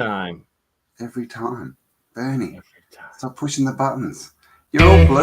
time. Every time. Bernie, Every time. stop pushing the buttons. You're all blue.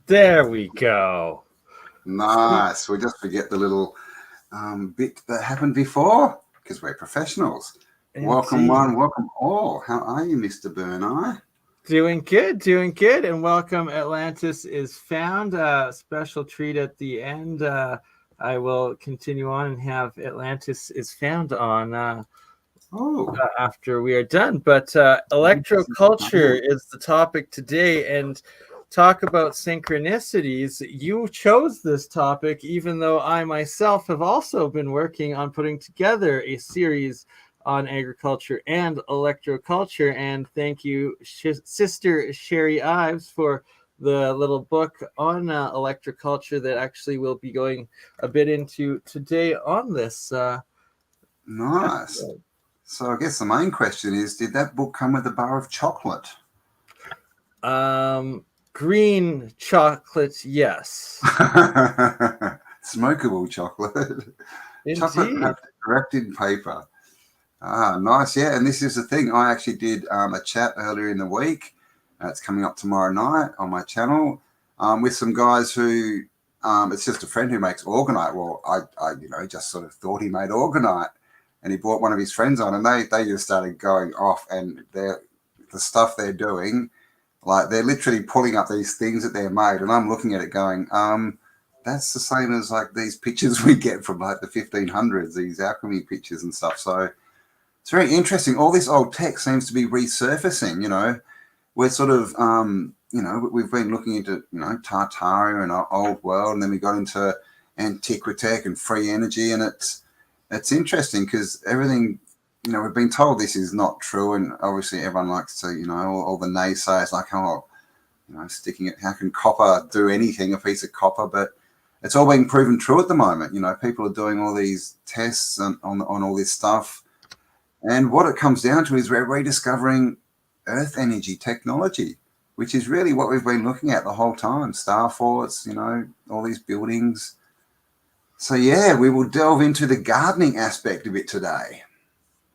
There we go. Nice. We just forget the little bit that happened before because we're professionals. Indeed. Welcome one, welcome all. How are you, Mr. BurnEye? Doing good. And welcome, Atlantis is Found. Special treat at the end. I will continue on and have Atlantis is Found on after we are done. But Electro-Culture is the topic today, and talk about synchronicities. You chose this topic, even though I myself have also been working on putting together a series on agriculture and electroculture. And thank you, Sister Sherry Ives, for the little book on electroculture that actually we'll be going a bit into today on this. Nice. Episode. So I guess the main question is, did that book come with a bar of chocolate? Green chocolate, yes. Smokable chocolate. Indeed. Chocolate wrapped in paper. Nice. Yeah, and this is the thing. I actually did a chat earlier in the week. It's coming up tomorrow night on my channel with some guys who, it's just a friend who makes orgonite. Well, I just sort of thought he made orgonite, and he brought one of his friends on, and they just started going off, and the stuff they're doing, like they're literally pulling up these things that they're made, and I'm looking at it going, that's the same as like these pictures we get from like the 1500s, these alchemy pictures and stuff. So it's very interesting. All this old tech seems to be resurfacing, you know. We're sort of, we've been looking into, Tartaria and our old world, and then we got into Antiquitech and free energy, and it's interesting because everything, we've been told this is not true, and obviously everyone likes to, all the naysayers like, sticking it, how can copper do anything, a piece of copper? But it's all being proven true at the moment. People are doing all these tests on all this stuff, and what it comes down to is we're rediscovering Earth energy technology, which is really what we've been looking at the whole time. Star forts, all these buildings. So yeah, we will delve into the gardening aspect of it today.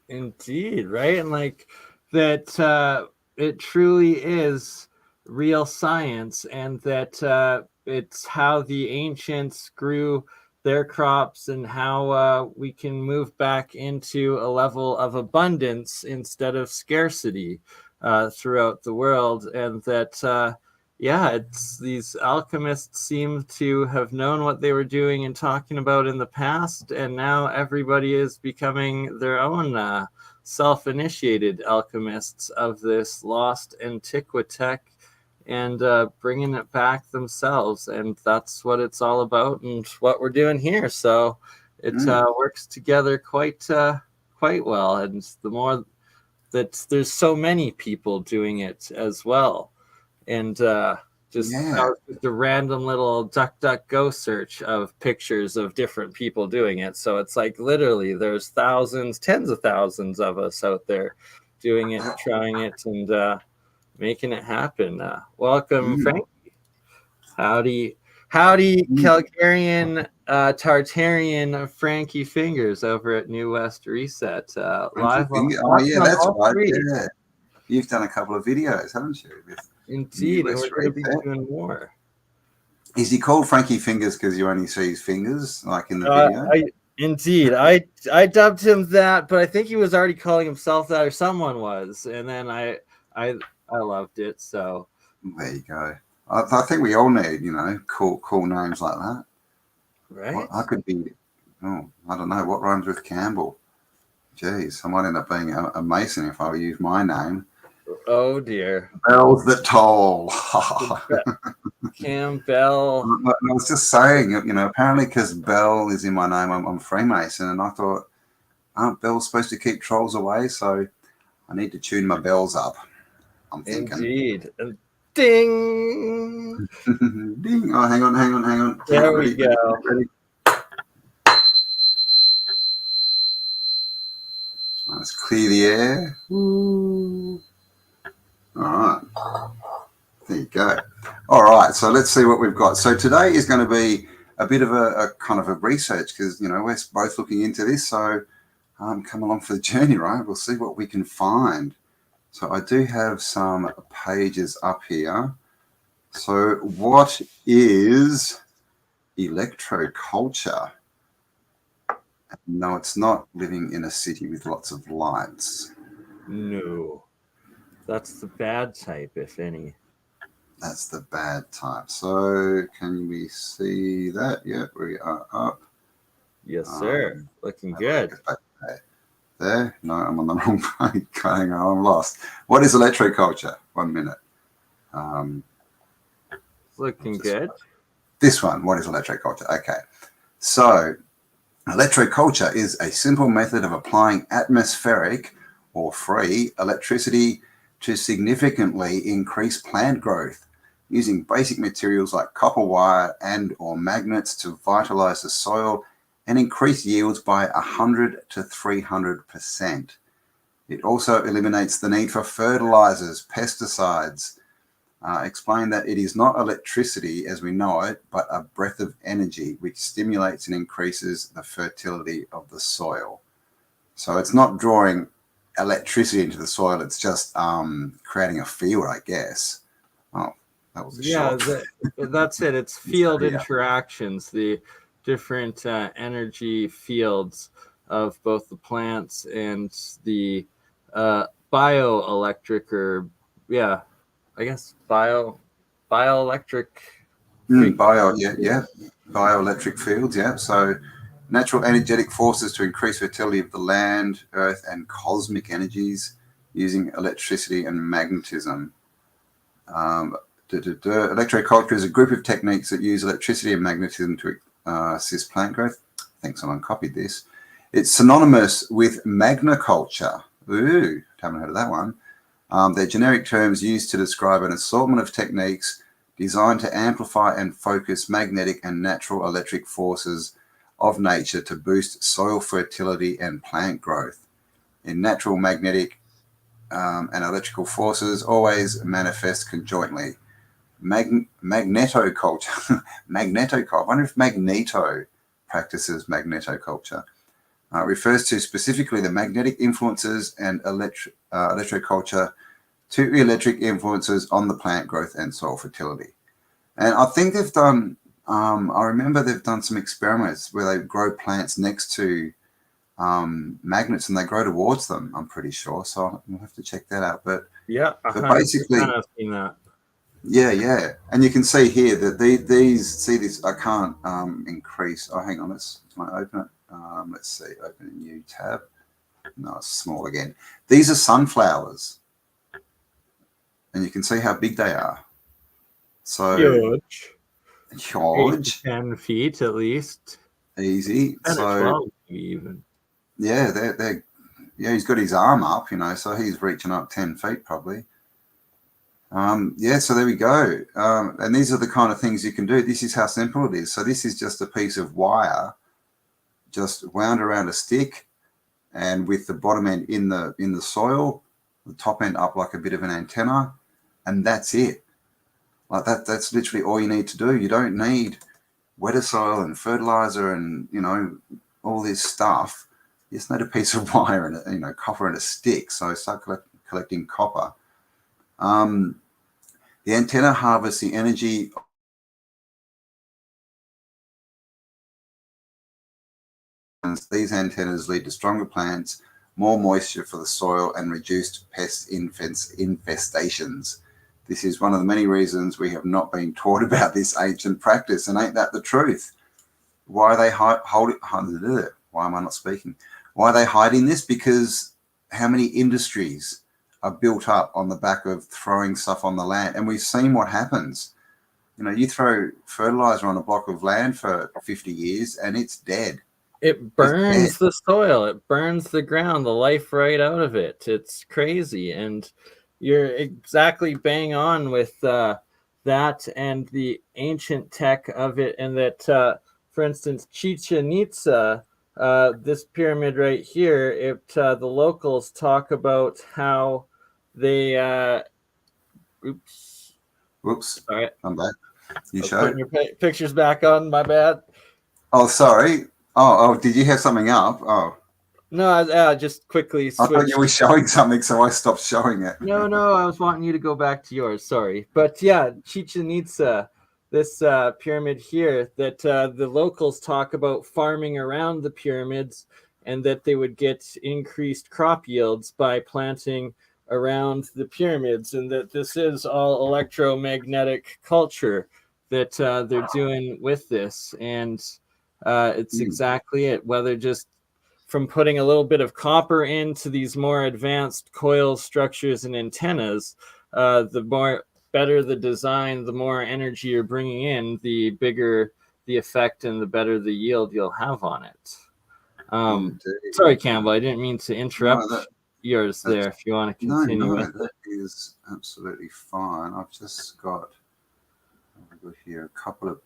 Indeed, right? And like that, it truly is real science, and that it's how the ancients grew their crops, and how we can move back into a level of abundance instead of scarcity throughout the world. And that, it's these alchemists seem to have known what they were doing and talking about in the past, and now everybody is becoming their own self-initiated alchemists of this lost Antiquitech, and bringing it back themselves. And that's what it's all about, and what we're doing here. So it works together quite well. And the more that there's so many people doing it as well, and just the random little DuckDuckGo search of pictures of different people doing it. So it's like literally there's thousands, tens of thousands of us out there doing it, trying it, and making it happen. Welcome, Mm. Frank. Howdy, Calgarian, Tartarian Frankie Fingers over at New West Reset. Frankie Live Finger. Oh, on yeah, that's all right. three. Yeah. You've done a couple of videos, haven't you, with New Indeed, and we're West going to be Reset? doing more. Is he called Frankie Fingers because you only see his fingers, like in the Uh, video? I indeed, I dubbed him that, but I think he was already calling himself that, or someone was, and then I loved it. So There you go. I think we all need, cool names like that. What right. I could be, I don't know, what rhymes with Campbell? Jeez, I might end up being a Mason if I use my name. Oh dear. Bells that toll. Campbell. I was just saying, apparently because Bell is in my name, I'm Freemason, and I thought, aren't bells supposed to keep trolls away? So I need to tune my bells up, I'm thinking. Indeed. And ding. Ding. Oh, hang on. There we Ready. go. Let's clear the air. Ooh. All right. There you go. All right. So let's see what we've got. So today is going to be a bit of a kind of a research because, we're both looking into this. So come along for the journey, right? We'll see what we can find. So I do have some pages up here. So what is Electro-Culture? No, it's not living in a city with lots of lights. No. That's the bad type, if any. That's the bad type. So can we see that? Yeah, we are up. Yes, sir. Looking good. There? No, I'm on the wrong page. Hang on, I'm lost. What is Electro-Culture? 1 minute. Looking good. This one. What is Electro-Culture? Okay. So Electro-Culture is a simple method of applying atmospheric or free electricity to significantly increase plant growth using basic materials like copper wire and or magnets to vitalize the soil and increase yields by 100 to 300%. It also eliminates the need for fertilizers, pesticides. Explain that it is not electricity as we know it, but a breath of energy which stimulates and increases the fertility of the soil. So it's not drawing electricity into the soil, it's just creating a field, I guess. Oh, that was a shot. That's it. It's field interactions, the different energy fields of both the plants and the bioelectric, or I guess bioelectric. Bioelectric fields, yeah. So natural energetic forces to increase fertility of the land, earth, and cosmic energies using electricity and magnetism. Electro-culture is a group of techniques that use electricity and magnetism to assist plant growth. I think someone copied this. It's synonymous with magnoculture. Ooh, haven't heard of that one. They're generic terms used to describe an assortment of techniques designed to amplify and focus magnetic and natural electric forces of nature to boost soil fertility and plant growth. In natural magnetic and electrical forces always manifest conjointly. Magnetoculture. Magnetoculture. I wonder if Magneto practices magnetoculture. Refers to specifically the magnetic influences and electroculture to electric influences on the plant growth and soil fertility. And I think they've done, I remember they've done some experiments where they grow plants next to magnets and they grow towards them, I'm pretty sure. So we'll have to check that out. But basically, I've seen that. Yeah. And you can see here that these, see this, I can't increase. Oh, hang on, let's open it. Let's see, open a new tab. No, it's small again. These are sunflowers. And you can see how big they are. So Huge. huge. 10 feet at least. Easy. 10 so or 12 even. Yeah, they're he's got his arm up, so he's reaching up 10 feet probably. So there we go. And these are the kind of things you can do. This is how simple it is. So this is just a piece of wire just wound around a stick and with the bottom end in the soil, the top end up like a bit of an antenna. and that's it. Like that's literally all you need to do. You don't need wetter soil and fertilizer and, you know, all this stuff. You just need a piece of wire and, you know, copper and a stick. So start collecting copper. The antenna harvests the energy. These antennas lead to stronger plants, more moisture for the soil, and reduced pest infestations. This is one of the many reasons we have not been taught about this ancient practice, and ain't that the truth? Why are they why am I not speaking? Why are they hiding this? Because how many industries are built up on the back of throwing stuff on the land? And we've seen what happens. You know, you throw fertilizer on a block of land for 50 years and it's dead. It burns the soil. It burns the ground, the life right out of it. It's crazy. And you're exactly bang on with that and the ancient tech of it. And that, for instance, Chichen Itza, this pyramid right here, the locals talk about how they... oops. Whoops. All right. I'm back. You show putting your pictures back on. My bad. Oh, sorry. Oh, did you have something up? Oh. No, I just quickly switched. I thought you were showing something, so I stopped showing it. No, I was wanting you to go back to yours. Sorry. But yeah, Chichen Itza, this pyramid here that the locals talk about farming around the pyramids, and that they would get increased crop yields by planting around the pyramids, and that this is all electromagnetic culture that they're doing with this. And it's exactly it. Whether just from putting a little bit of copper into these more advanced coil structures and antennas, the better the design, the more energy you're bringing in, the bigger the effect and the better the yield you'll have on it. Sorry, Campbell, I didn't mean to interrupt yours there. If you want to continue with that is absolutely fine. I've just got here a couple of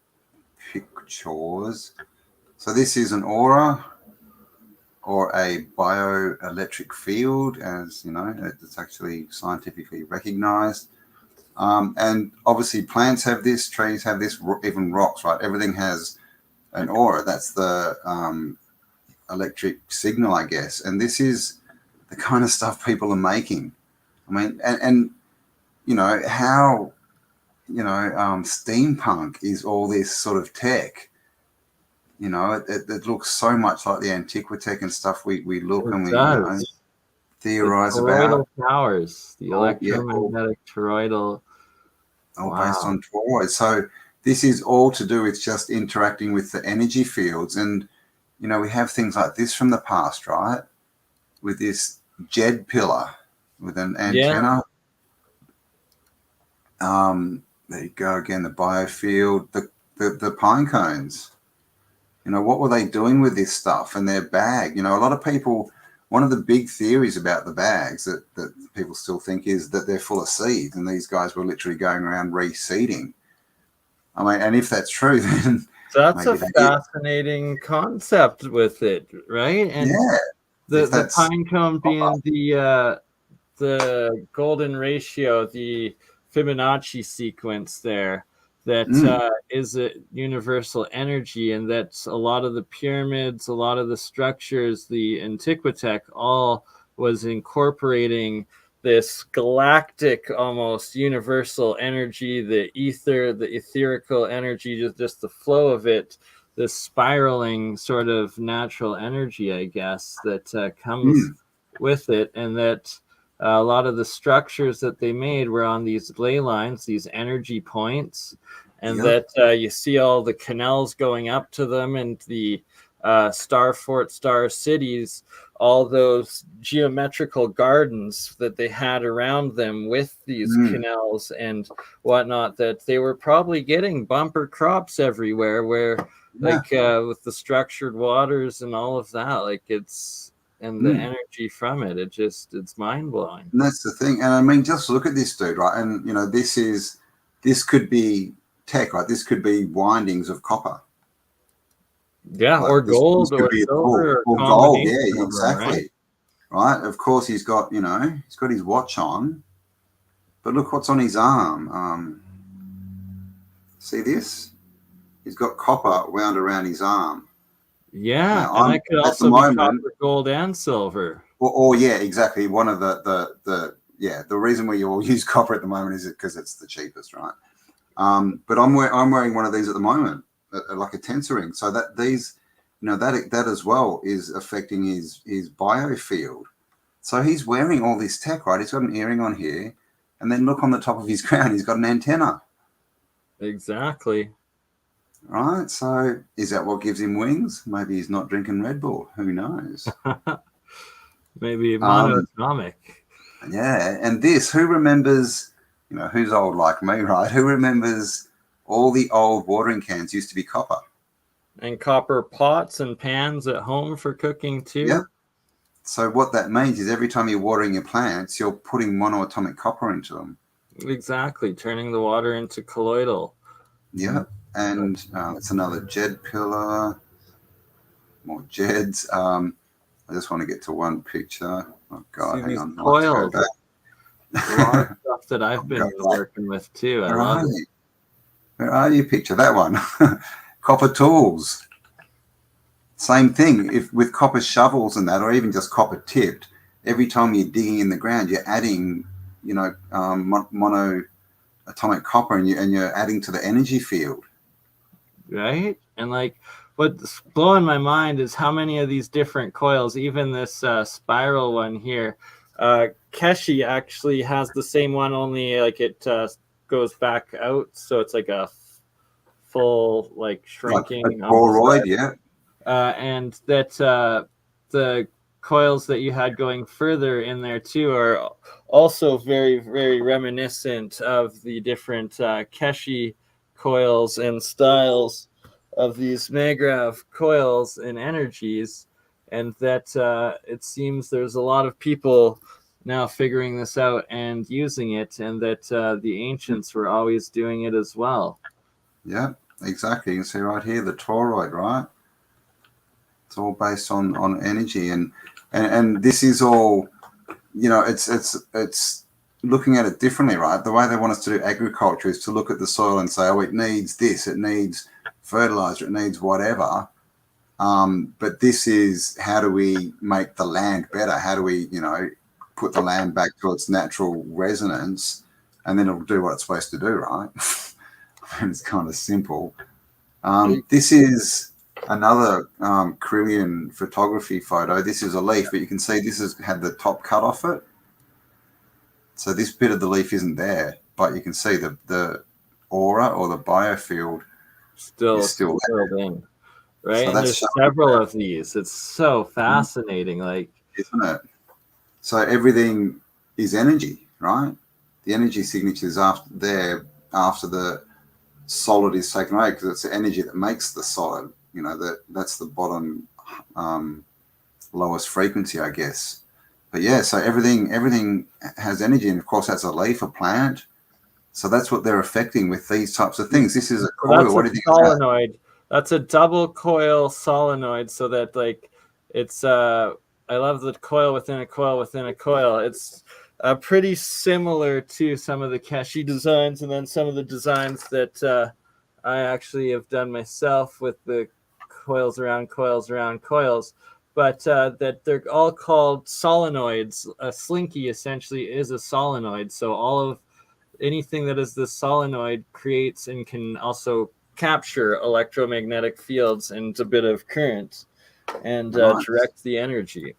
pictures. So this is an aura or a bioelectric field, as you know, it's actually scientifically recognized. And obviously plants have this, trees have this, even rocks, right? Everything has an aura. That's the electric signal, I guess. And this is the kind of stuff people are making. I mean, and you know, how, you know, steampunk is all this sort of tech. You know, it looks so much like the Antiquitech and stuff we look and we, you know, theorize about. Powers, the electromagnetic toroidal. All based on toroid. So this is all to do with just interacting with the energy fields. And, you know, we have things like this from the past, right? With this jed pillar with an antenna. There you go again, the biofield, the pine cones. You know, what were they doing with this stuff and their bag? You know, a lot of people, one of the big theories about the bags that people still think is that they're full of seeds, and these guys were literally going around reseeding. I mean, and if that's true, then that's a fascinating concept with it, right? And the pine cone being the golden ratio, the Fibonacci sequence there, that is a universal energy, and that's a lot of the pyramids, a lot of the structures, the Antiquitech, all was incorporating this galactic, almost universal energy, the ether, the etherical energy, just the flow of it, this spiraling sort of natural energy, I guess, that comes with it. And that a lot of the structures that they made were on these ley lines, these energy points, and that you see all the canals going up to them, and the star fort, star cities, all those geometrical gardens that they had around them with these canals and whatnot, that they were probably getting bumper crops everywhere, where like with the structured waters and all of that, like it's, and the energy from it, it's mind-blowing. And that's the thing. And I mean, just look at this dude, right? And you know, this could be tech, right? This could be windings of copper. Yeah, like or gold, or silver, or gold. Yeah, exactly. Right? Of course, he's got, you know, he's got his watch on. But look what's on his arm. See this? He's got copper wound around his arm. Yeah, Now, and I'm that could at the also be moment, copper, gold, and silver. or yeah, exactly. One of the reason we all use copper at the moment is because it's the cheapest, right? But I'm wearing one of these at the moment, like a tensor ring. So that these, that as well is affecting his biofield. So he's wearing all this tech, right? He's got an earring on here, and then look on the top of his crown, he's got an antenna. Exactly. Right, so is that what gives him wings? Maybe he's not drinking Red Bull. Who knows? Maybe monatomic. Yeah, and this, who remembers, who's old like me, right? Who remembers all the old watering cans used to be copper? And copper pots and pans at home for cooking too. Yep. So what that means is every time you're watering your plants, you're putting monoatomic copper into them. Exactly, turning the water into colloidal. Yeah, and it's another Jed pillar. More Jeds. I just want to get to one picture. Oh God, See hang these on. coils. A lot of stuff that I've been working with too. I love it. Where are you? Picture that one. Copper tools. Same thing. If with copper shovels and that, or even just copper tipped, every time you're digging in the ground, you're adding, monoatomic copper, and you're adding to the energy field. Right? And like what's blowing my mind is how many of these different coils, even this spiral one here, Keshi actually has the same one, only like it goes back out, so it's like a full like shrinking like a toroid, yeah. And that the coils that you had going further in there too are also very, very reminiscent of the different Keshi coils and styles of these Magrav coils and energies, and that it seems there's a lot of people now figuring this out and using it, and that the ancients were always doing it as well. Yeah, exactly. You can see right here the toroid, right? It's all based on energy, and this is all, it's looking at it differently, right? The way they want us to do agriculture is to look at the soil and say, oh, it needs this, it needs fertilizer, it needs whatever. But this is, how do we make the land better? How do we, put the land back to its natural resonance, and then it'll do what it's supposed to do, right? I mean, it's kind of simple. This is another Kirlian photography photo. This is a leaf, but you can see this has had the top cut off it. So this bit of the leaf isn't there, but you can see the aura or the biofield is still there. In, right? So and there's several of these. It's so fascinating, like, isn't it? So everything is energy, right? The energy signature is after the solid is taken away, because it's the energy that makes the solid. That's the bottom lowest frequency, I guess. But yeah, so everything has energy, and of course that's a leaf, a plant. So that's what they're affecting with these types of things. This is a coil. What do you think? Solenoid. That's a double coil solenoid. So that like it's I love the coil within a coil within a coil. It's pretty similar to some of the Keshi designs, and then some of the designs that I actually have done myself with the coils around coils around coils. But that they're all called solenoids. A slinky essentially is a solenoid. So all of anything that is this solenoid creates and can also capture electromagnetic fields and a bit of current and direct the energy.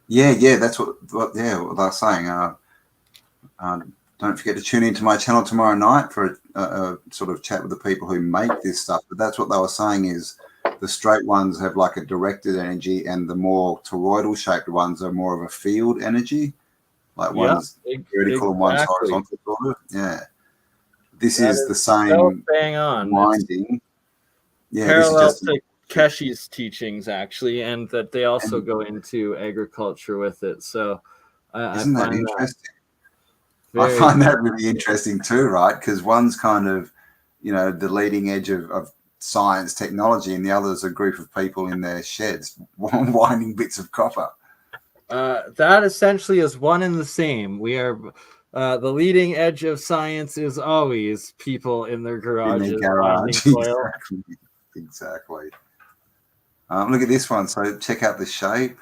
Yeah, that's what they're saying. Don't forget to tune into my channel tomorrow night for a sort of chat with the people who make this stuff. But that's what they were saying, is the straight ones have like a directed energy, and the more toroidal shaped ones are more of a field energy. Like one's vertical and one's horizontal, sort of. Yeah. This is the same so bang on. winding. Yeah, parallel this is just to Keshi's teachings, actually, and that they also go into agriculture with it. So isn't that interesting? I find that really interesting too, right? Because one's kind of, the leading edge of science, technology, and the other's a group of people in their sheds winding bits of copper. That essentially is one and the same. We are The leading edge of science is always people in their In garages their finding garage. coil. Exactly. Look at this one. So check out the shape.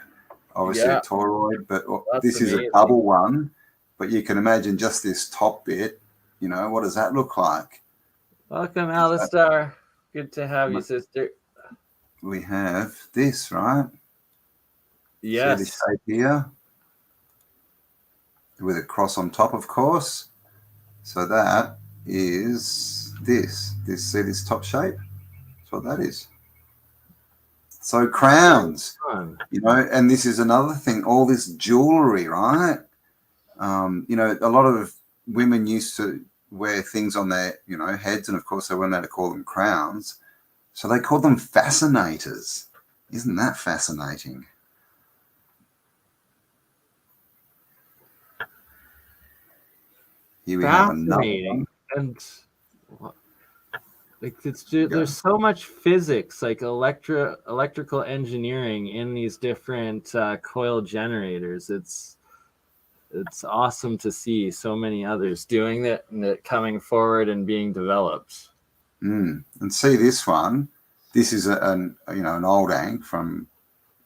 Obviously Yeah, a toroid, but that's this is a amazing. double one. But you can imagine just this top bit. You know, what does that look like? Welcome, Alistar. Good to have you, sister. We have this, right? See the Yes. shape here? With a cross on top, of course. So that is this. See this top shape? That's what that is. So crowns, you know, and this is another thing, all this jewelry, right? You know, a lot of women used to wear things on their, you know, heads, and of course they weren't allowed to call them crowns. So they called them fascinators. Isn't that fascinating? Here we have another one. And like it's just, there's so much physics, like electrical engineering in these different coil generators. It's awesome to see so many others doing that and it coming forward and being developed. And see this one. This is an old ankh from,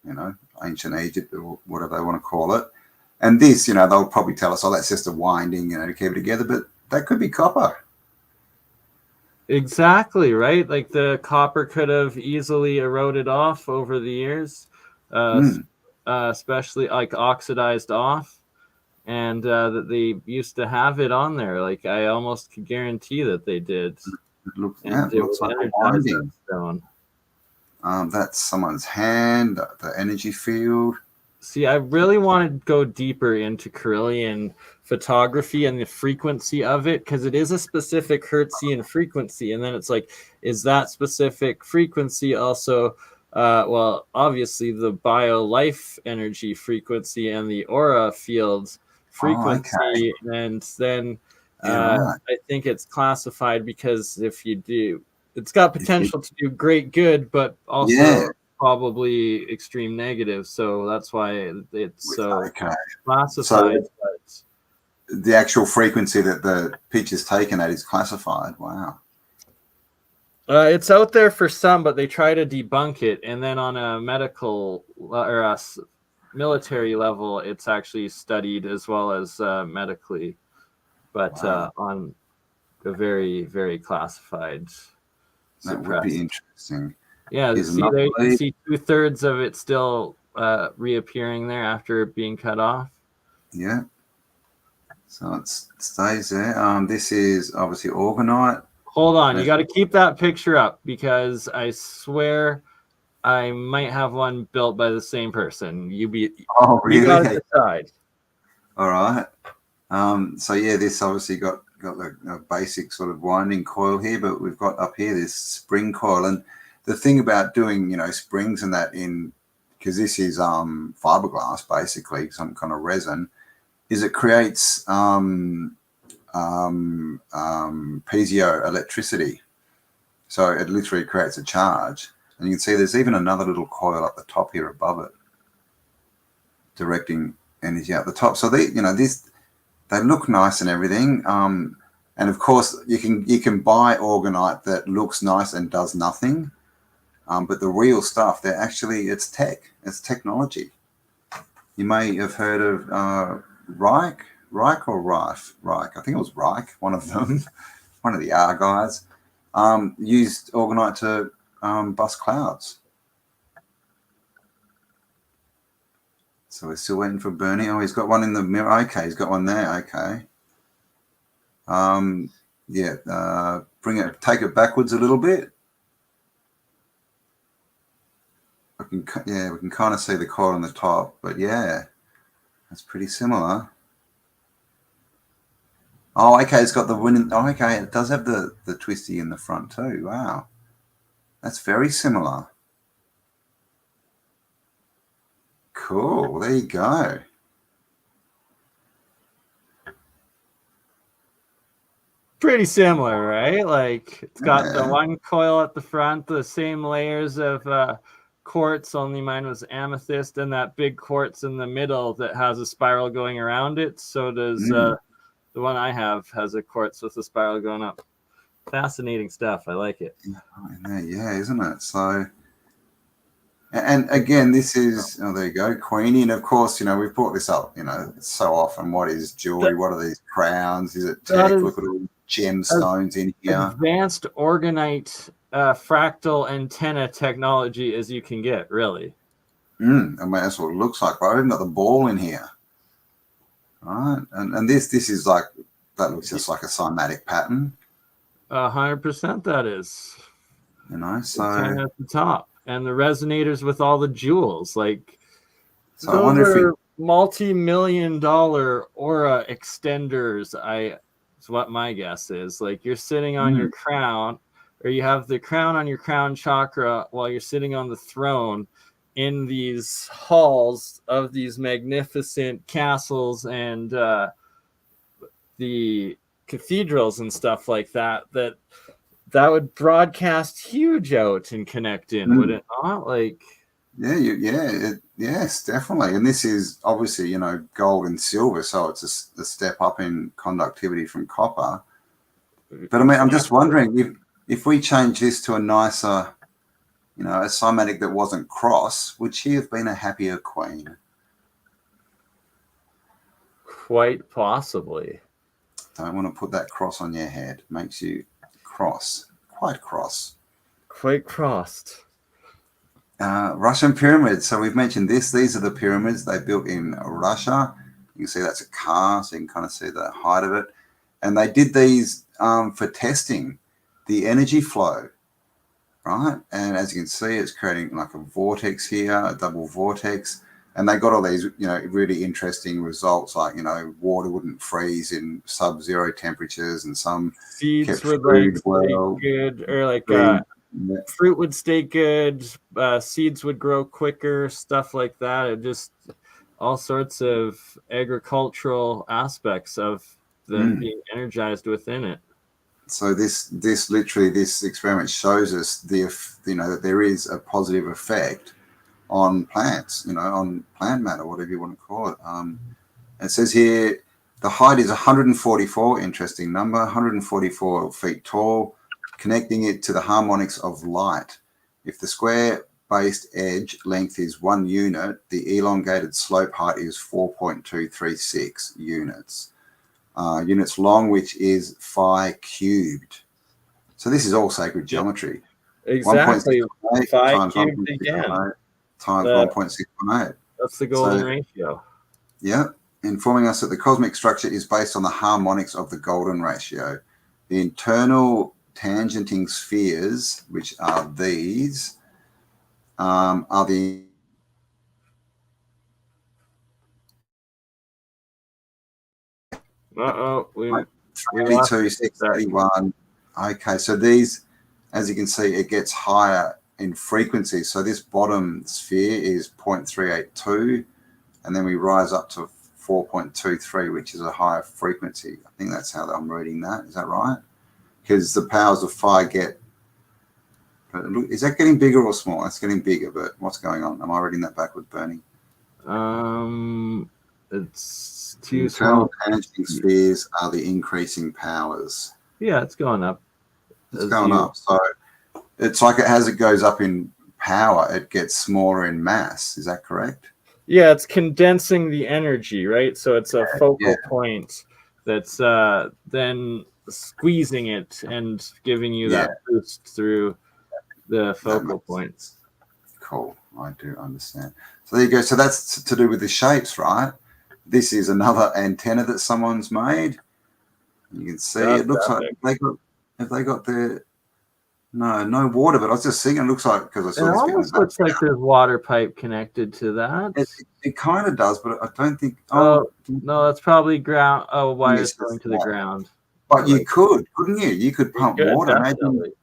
you know, ancient Egypt or whatever they want to call it. And this, you know, they'll probably tell us, oh, that's just a winding, you know, to keep it together. But that could be copper. Exactly, right? Like the copper could have easily eroded off over the years, especially like oxidized off. And that they used to have it on there. Like I almost could guarantee that they did. It looks like a winding. Stone. That's someone's hand, the energy field. See, I really want to go deeper into Carillion photography and the frequency of it, because it is a specific Hertzian frequency. And then it's like, is that specific frequency also, well, obviously the bio-life energy frequency and the aura field frequency. And then I think it's classified because if you do, it's got potential to do great good, but also probably extreme negative, so that's why it's so classified. So the actual frequency that the picture's taken at is classified. Wow. It's out there for some, but they try to debunk it, and then on a medical or a military level, it's actually studied as well as medically, but on a very, very classified. That would be interesting. Yeah, you see 2/3 of it still reappearing there after being cut off. Yeah. So it stays there. This is obviously orgonite. Hold on, you got to keep that picture up because I swear I might have one built by the same person. Oh, really? You got to decide. All right. So yeah, this obviously got the basic sort of winding coil here, but we've got up here this spring coil. And the thing about doing, you know, springs and that because this is fiberglass, basically some kind of resin, is it creates piezoelectricity. So it literally creates a charge. And you can see there's even another little coil up the top here above it, directing energy out the top. So they look nice and everything. And of course you can buy orgonite that looks nice and does nothing. But the real stuff, it's technology. You may have heard of Reich or Reich. I think it was Reich, one of them, one of the R guys, used orgonite to bust clouds. So we're still waiting for BurnEye. Oh, he's got one in the mirror. Okay, he's got one there. Okay. Take it backwards a little bit. We can kind of see the coil on the top, but yeah, that's pretty similar. Oh, okay, it's got the wind. Oh, okay, it does have the twisty in the front too. Wow, that's very similar. Cool, there you go. Pretty similar, right? Like it's got the one coil at the front, the same layers of quartz, only mine was amethyst, and that big quartz in the middle that has a spiral going around it. So does The one I have has a quartz with a spiral going up. Fascinating stuff. I like it. Yeah, isn't it? So, and again, this is, oh, there you go, Queenie. And of course, we've brought this up, so often. What is jewelry? What are these crowns? Is it tech? Look at all the gemstones in here. Advanced orgonite fractal antenna technology as you can get, really. I mean, that's what it looks like, but I've even got the ball in here. Right. And this is like, that looks just like a cymatic pattern. 100% that is. So at the top. And the resonators with all the jewels. Like, so I wonder if multi-million-dollar aura extenders. It's what my guess is. Like, you're sitting on your crown, or you have the crown on your crown chakra while you're sitting on the throne in these halls of these magnificent castles and the cathedrals and stuff like that would broadcast huge out and connect in, would it not? Like, yes, definitely. And this is obviously, gold and silver, so it's a step up in conductivity from copper. But I mean, I'm just wondering if we change this to a nicer, a cymatic that wasn't cross, would she have been a happier queen? Quite possibly. Don't want to put that cross on your head. Makes you cross. Quite cross. Quite crossed. Russian pyramids. So we've mentioned this. These are the pyramids they built in Russia. You can see that's a car, so you can kind of see the height of it. And they did these for testing the energy flow, right? And as you can see, it's creating like a vortex here, a double vortex. And they got all these, really interesting results, like, water wouldn't freeze in sub-zero temperatures, and some seeds would stay good, or like fruit would stay good, seeds would grow quicker, stuff like that. It just all sorts of agricultural aspects of them being energized within it. So this experiment shows us that there is a positive effect on plants, on plant matter, whatever you want to call it. It says here the height is 144, interesting number, 144 feet tall, connecting it to the harmonics of light. If the square-based edge length is 1 unit, the elongated slope height is 4.236 units. Units long, which is phi cubed. So this is all sacred geometry. Exactly. Phi cubed again. Times 1.618. That's the golden ratio. Yeah, informing us that the cosmic structure is based on the harmonics of the golden ratio. The internal tangenting spheres, which are these, are the 32, 681. Okay, so these, as you can see, it gets higher in frequency. So this bottom sphere is 0.382, and then we rise up to 4.23, which is a higher frequency. I think that's how I'm reading that. Is that right? Because the powers of phi get, is that getting bigger or small? It's getting bigger, but what's going on? Am I reading that backward, Bernie? It's too internal tangenting spheres are the increasing powers. Yeah, it's going up. It's going up. So it's like as it goes up in power, it gets smaller in mass. Is that correct? Yeah, it's condensing the energy, right? So it's a focal point that's then squeezing it and giving you that boost through the focal points. Cool. I do understand. So there you go. So that's to do with the shapes, right? This is another antenna that someone's made. You can see it looks like they got their no water, but I was just seeing it looks like, because I saw this. It almost looks like there's water pipe connected to that. It kind of does, but I don't think. Oh no, that's probably ground. Oh, wires going to the ground. But you couldn't you? You could pump water. Imagine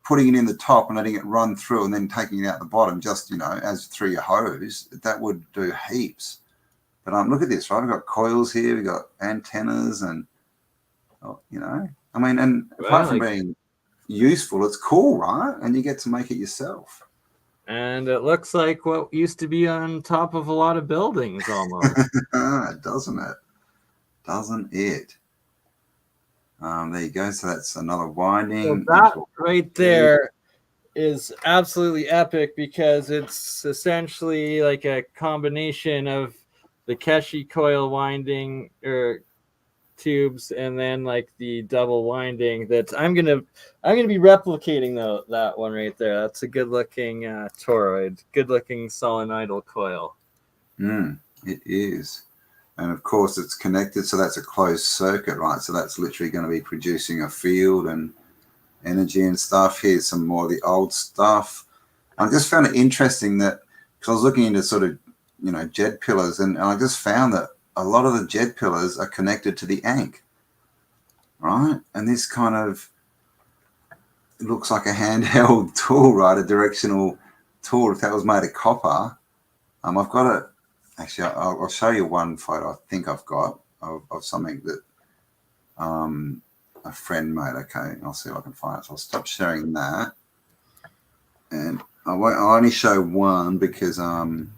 putting it in the top and letting it run through, and then taking it out the bottom, just as through your hose. That would do heaps. But look at this, right? We've got coils here, we've got antennas, and I mean, and apart from being useful, it's cool, right? And you get to make it yourself. And it looks like what used to be on top of a lot of buildings almost. Doesn't it? Doesn't it? There you go. So that's another So winding. that right there is absolutely epic because it's essentially like a combination of the Keshi coil winding or tubes and then like the double winding that I'm gonna be replicating that one right there. That's a good looking toroid, good looking solenoidal coil. It is. And of course it's connected, so that's a closed circuit, right? So that's literally going to be producing a field and energy and stuff. Here's some more of the old stuff. I just found it interesting that, because I was looking into sort of, JED pillars, and I just found that a lot of the JED pillars are connected to the Ankh, right? And this kind of looks like a handheld tool, right? A directional tool. If that was made of copper, I've got it. Actually, I'll show you one photo I think I've got of something that a friend made. Okay, I'll see if I can find it. So I'll stop sharing that, and I'll only show one because you'll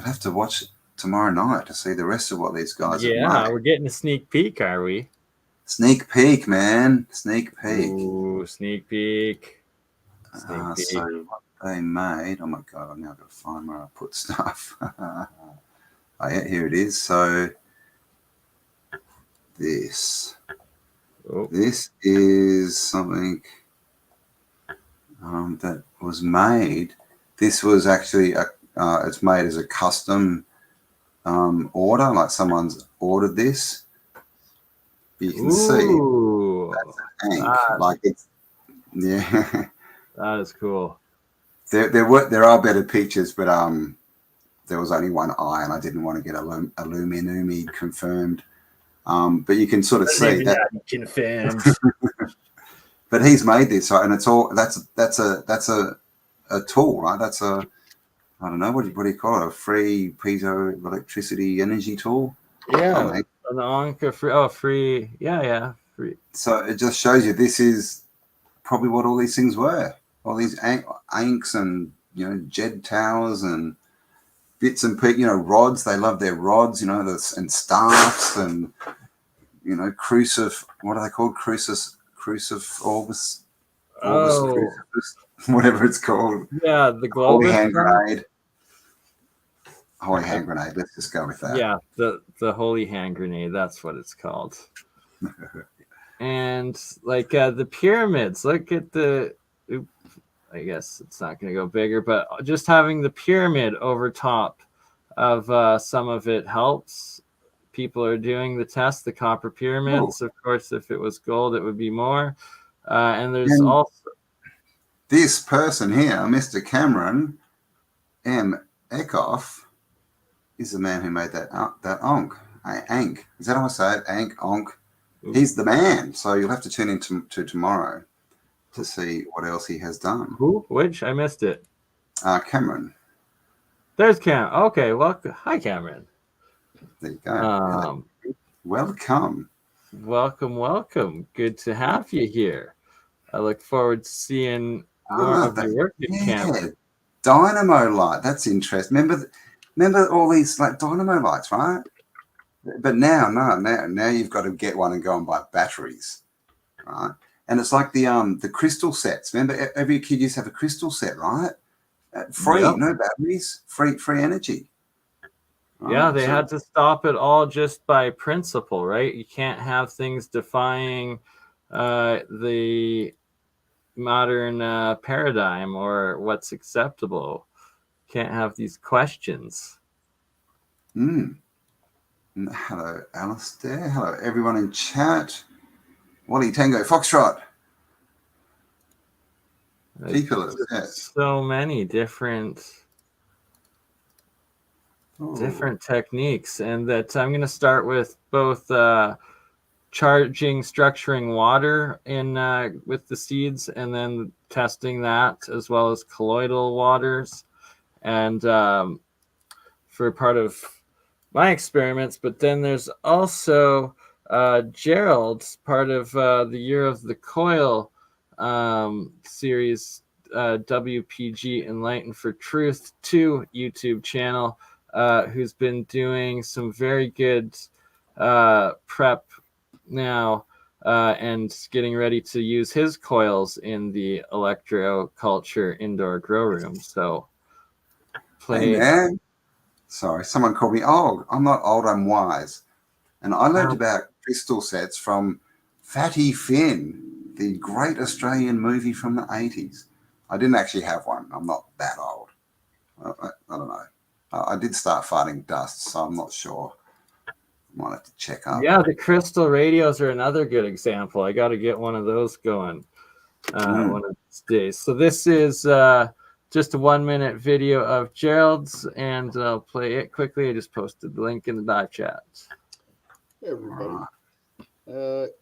have to watch tomorrow night to see the rest of what these guys have made. We're getting a sneak peek, are we? Sneak peek, man. Sneak peek. Ooh, sneak peek. Sneak peek. So what they made. Oh my god! I've now got to find where I put stuff. Oh yeah, here it is. So this is something that was made. This was actually it's made as a custom order, like someone's ordered this. You can see that's an Ankh. Like it's that is cool. There are better pictures, but there was only one eye, and I didn't want to get Illuminumi confirmed. But you can sort of see that confirmed. But he's made this, and it's all that's a tool, right? That's a, I don't know, what do you call it? A free piezoelectricity energy tool. Yeah, an Anka free. Oh, free. Yeah, free. So it just shows you this is probably what all these things were. All these Ankhs and JED towers and bits and pieces, rods. They love their rods, and staffs and crucif. What are they called? Crucif Orbis, whatever it's called. Yeah, the Holy hand grenade. Holy hand grenade. Let's just go with that. Yeah, the holy hand grenade. That's what it's called. And like the pyramids. Look at the. I guess it's not going to go bigger, but just having the pyramid over top of some of it helps. People are doing the test, the copper pyramids. Ooh. Of course, if it was gold, it would be more. And there's also this person here, Mr. Cameron M. Eckhoff, is the man who made that Ankh. Is that how I say it? Ankh. He's the man. So you'll have to tune in to tomorrow to see what else he has done. Who? Which? I missed it. Cameron. There's Cam. Okay, well, hi, Cameron. There you go. Welcome. Welcome. Good to have you here. I look forward to seeing more of your work, Cameron. Dynamo light. That's interesting. Remember all these like dynamo lights, right? But now you've got to get one and go and buy batteries, right? And it's like the crystal sets. Remember, every kid used to have a crystal set, right? Free, no batteries, free energy. Right? Yeah, they had to stop it all just by principle, right? You can't have things defying the modern paradigm or what's acceptable. Can't have these questions. Hello, Alistair. Hello, everyone in chat. Wally Tango Foxtrot. Pillars, yes. So many different techniques, and that I'm going to start with both structuring water in with the seeds, and then testing that as well as colloidal waters, and for part of my experiments. But then there's also Gerald's part of the Year of the Coil series, WPG Enlighten for Truth 2 YouTube channel, who's been doing some very good prep now and getting ready to use his coils in the Electro-Culture indoor grow room. So Hey, man. Sorry, someone called me old. I'm not old, I'm wise. And I learned about crystal sets from Fatty Finn, the great Australian movie from the 80s. I didn't actually have one. I'm not that old. I don't know. I did start farting dust, so I'm not sure. Might have to check up. Yeah, the crystal radios are another good example. I got to get one of those going one of these days. So this is just a 1-minute video of Gerald's, and I'll play it quickly. I just posted the link in the live chat. Hey, everybody.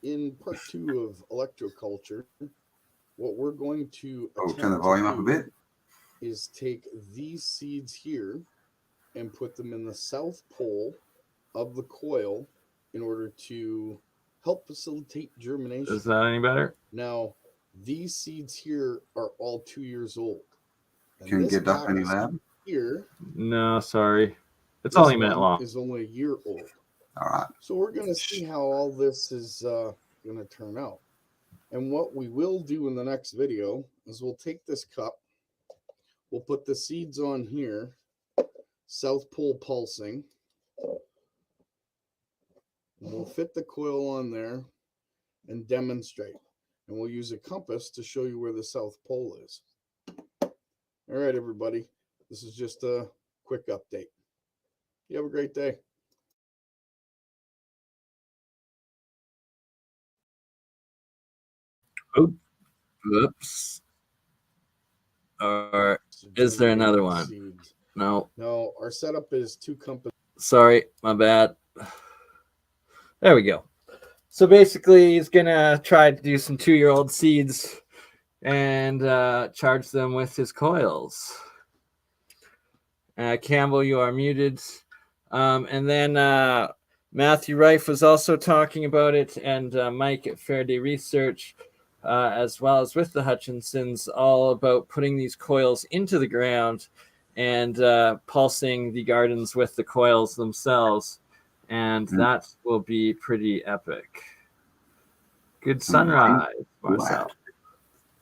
In part 2 of Electro-Culture, what we're going to turn the volume up a bit. Is take these seeds here and put them in the south pole of the coil in order to help facilitate germination. Is that any better? Now, these seeds here are all 2 years old. And Can you get up any louder? Here, no, sorry. It's only a minute long. Is only a year old. All right. So we're going to see how all this is going to turn out. And what we will do in the next video is we'll take this cup, we'll put the seeds on here, south pole pulsing, and we'll fit the coil on there and demonstrate. And we'll use a compass to show you where the south pole is. All right, everybody. This is just a quick update. You have a great day. Oops. Or is there another one? Seeds. No. No, our setup is 2 compasses. Sorry, my bad. There we go. So basically, he's going to try to do some 2-year-old seeds and charge them with his coils. Campbell, you are muted. And then Matthew Reif was also talking about it, and Mike at Faraday Research, as well as with the Hutchinsons, all about putting these coils into the ground and pulsing the gardens with the coils themselves. And that will be pretty epic. Good sunrise, Marcel.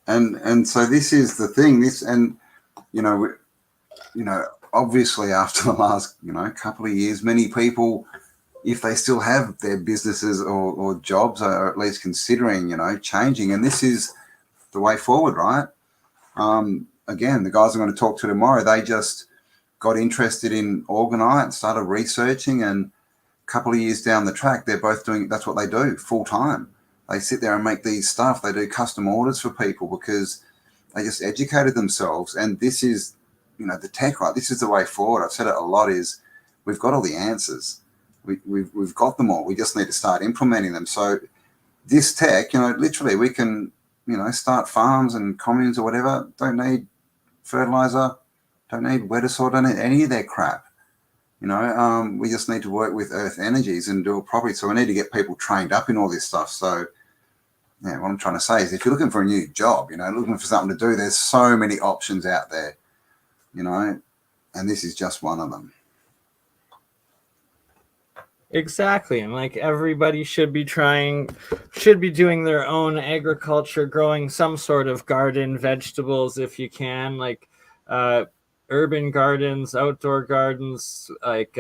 And so this is the thing. Obviously after the last couple of years, many people, if they still have their businesses or jobs, are at least considering changing. And this is the way forward, right? Again, the guys I'm going to talk to tomorrow, they just got interested in Orgonite and started researching, and a couple of years down the track, they're both doing, that's what they do full time. They sit there and make these stuff. They do custom orders for people because they just educated themselves. And this is, the tech, right? This is the way forward. I've said it a lot, is we've got all the answers. We've got them all. We just need to start implementing them. So this tech, literally we can, start farms and communes or whatever. Don't need fertilizer, don't need wetter soil, don't need any of their crap. We just need to work with earth energies and do it properly. So we need to get people trained up in all this stuff. So yeah, what I'm trying to say is if you're looking for a new job, looking for something to do, there's so many options out there, and this is just one of them. Exactly. And like everybody should be doing their own agriculture, growing some sort of garden, vegetables if you can, like urban gardens, outdoor gardens, like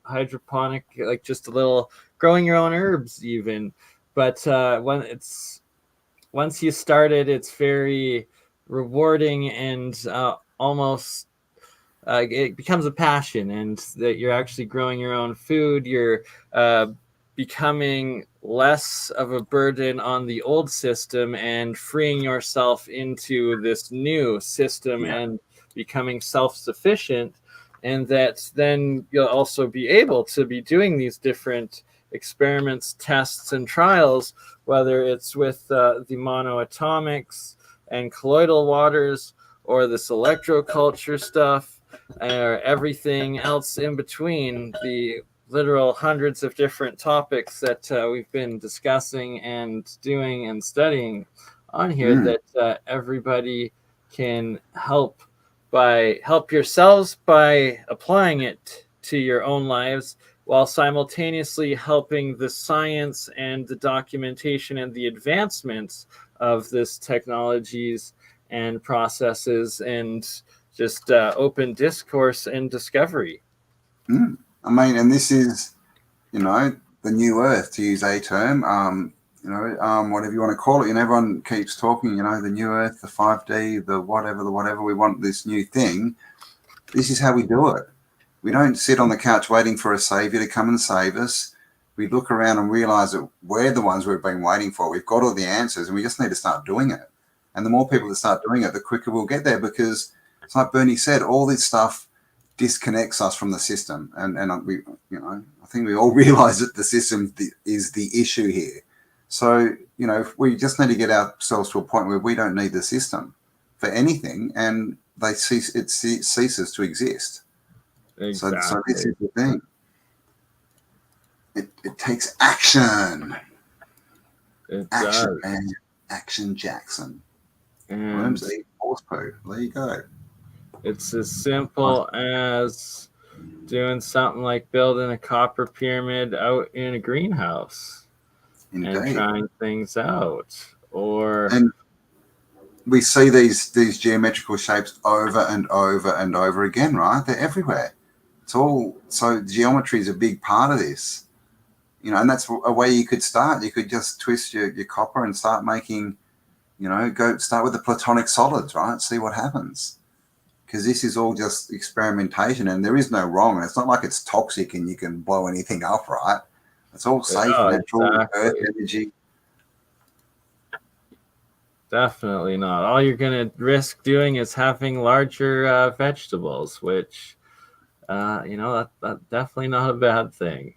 hydroponic, like just a little growing your own herbs even. But once you start it, it's very rewarding and almost it becomes a passion, and that you're actually growing your own food. You're becoming less of a burden on the old system and freeing yourself into this new system and becoming self-sufficient. And that then you'll also be able to be doing these different experiments, tests, and trials, whether it's with the monoatomics and colloidal waters or this Electro-Culture stuff, or everything else in between, the literal hundreds of different topics that we've been discussing and doing and studying on here, that everybody can help yourselves by applying it to your own lives, while simultaneously helping the science and the documentation and the advancements of this technologies and processes and just open discourse and discovery. I mean, and this is, the new earth, to use a term, whatever you want to call it. And everyone keeps talking, the new earth, the 5D, the whatever. We want this new thing. This is how we do it. We don't sit on the couch waiting for a savior to come and save us. We look around and realize that we're the ones we've been waiting for. We've got all the answers and we just need to start doing it. And the more people that start doing it, the quicker we'll get there, because it's like Bernie said, all this stuff disconnects us from the system. And we, I think we all realize that the system is the issue here. So, we just need to get ourselves to a point where we don't need the system for anything, and it ceases to exist. Exactly. So this is the thing. It takes action. It Action, does. man. Action Jackson. And Worms eat horse poo. There you go. it's as simple as doing something like building a copper pyramid out in a greenhouse. Indeed. And trying things out. And we see these geometrical shapes over and over and over again, right? They're everywhere. It's all, so geometry is a big part of this. And that's a way you could start. You could just twist your copper and start making, start with the platonic solids, right? See what happens. Because this is all just experimentation and there is no wrong. And it's not like it's toxic and you can blow anything up, right? It's all safe, natural, earth energy. Definitely not. All you're going to risk doing is having larger vegetables, which, that's definitely not a bad thing.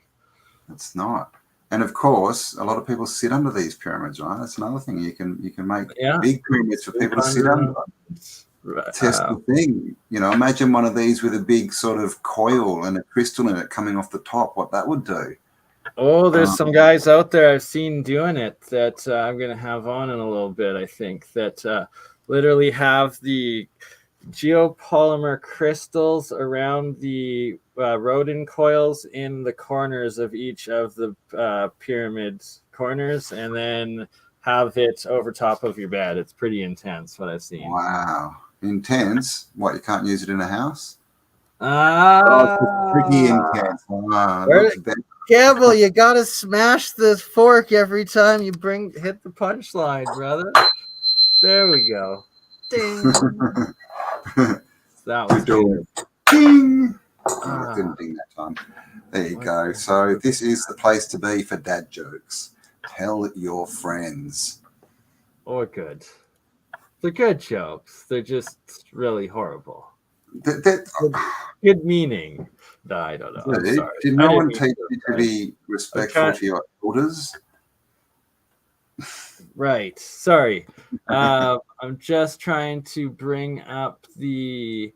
It's not. And of course, a lot of people sit under these pyramids, right? That's another thing. You can make big pyramids for people to sit under. Test the thing. Imagine one of these with a big sort of coil and a crystal in it coming off the top, what that would do. Oh, there's some guys out there I've seen doing it that I'm going to have on in a little bit, I think, that literally have the geopolymer crystals around the rodent coils in the corners of each of the pyramid corners, and then have it over top of your bed. It's pretty intense what I've seen. Wow. Intense? What, you can't use it in a house? It's pretty intense. Campbell, you gotta smash this fork every time you hit the punchline, brother. There we go. Ding. That was good. Ding. I didn't ding that time. There you go. So this is the place to be for dad jokes. Tell your friends. Or good. They're good jokes. They're just really horrible. Good meaning. No, I don't know. I'm sorry. Did no one teach you to be respectful to your elders? Right. Sorry. I'm just trying to bring up the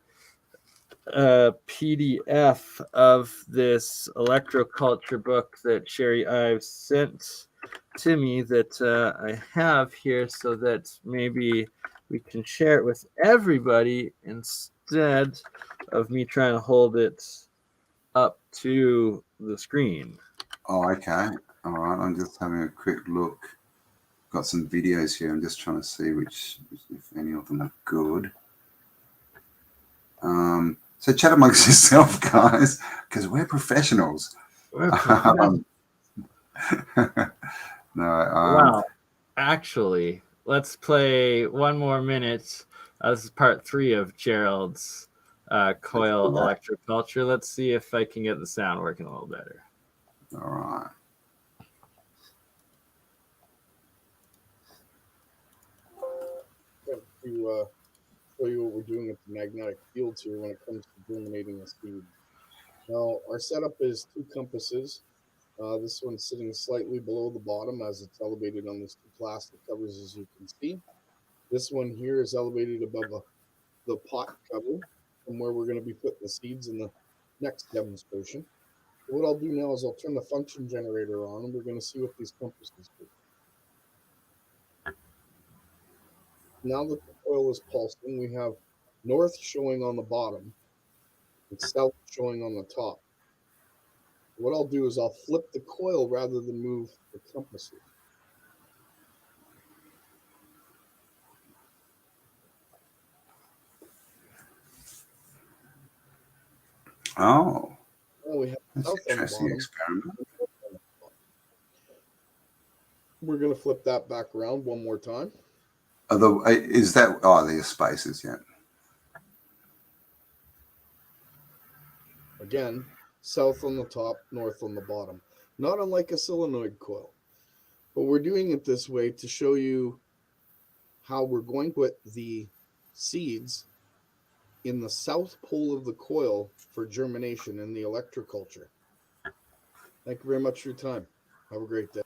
PDF of this Electro-Culture book that Sherry Ives sent to me that I have here, so that maybe we can share it with everybody instead of me trying to hold it up to the screen. Oh, okay. All right. I'm just having a quick look. Got some videos here. I'm just trying to see if any of them are good. So chat amongst yourself, guys, because we're professionals. Well, actually, let's play one more minute. This is part 3 of Gerald's coil Electro-Culture. Let's see if I can get the sound working a little better. All right. To show you what we're doing with the magnetic fields here when it comes to germinating a seed. Now, our setup is 2 compasses. This one's sitting slightly below the bottom as it's elevated on these 2 plastic covers, as you can see. This one here is elevated above the pot cover from where we're going to be putting the seeds in the next demonstration. So what I'll do now is I'll turn the function generator on and we're going to see what these compasses do. Now that the coil is pulsing, we have north showing on the bottom and south showing on the top. what I'll do is I'll flip the coil rather than move the compasses. Oh, Oh, we have that's south an on the interesting bottom. experiment. We're going to flip that back around one more time. Is that, oh, there's spaces, yeah. Again, south on the top, north on the bottom. Not unlike a solenoid coil. But we're doing it this way to show you how we're going to put the seeds in the south pole of the coil for germination in the Electro-Culture. Thank you very much for your time. Have a great day.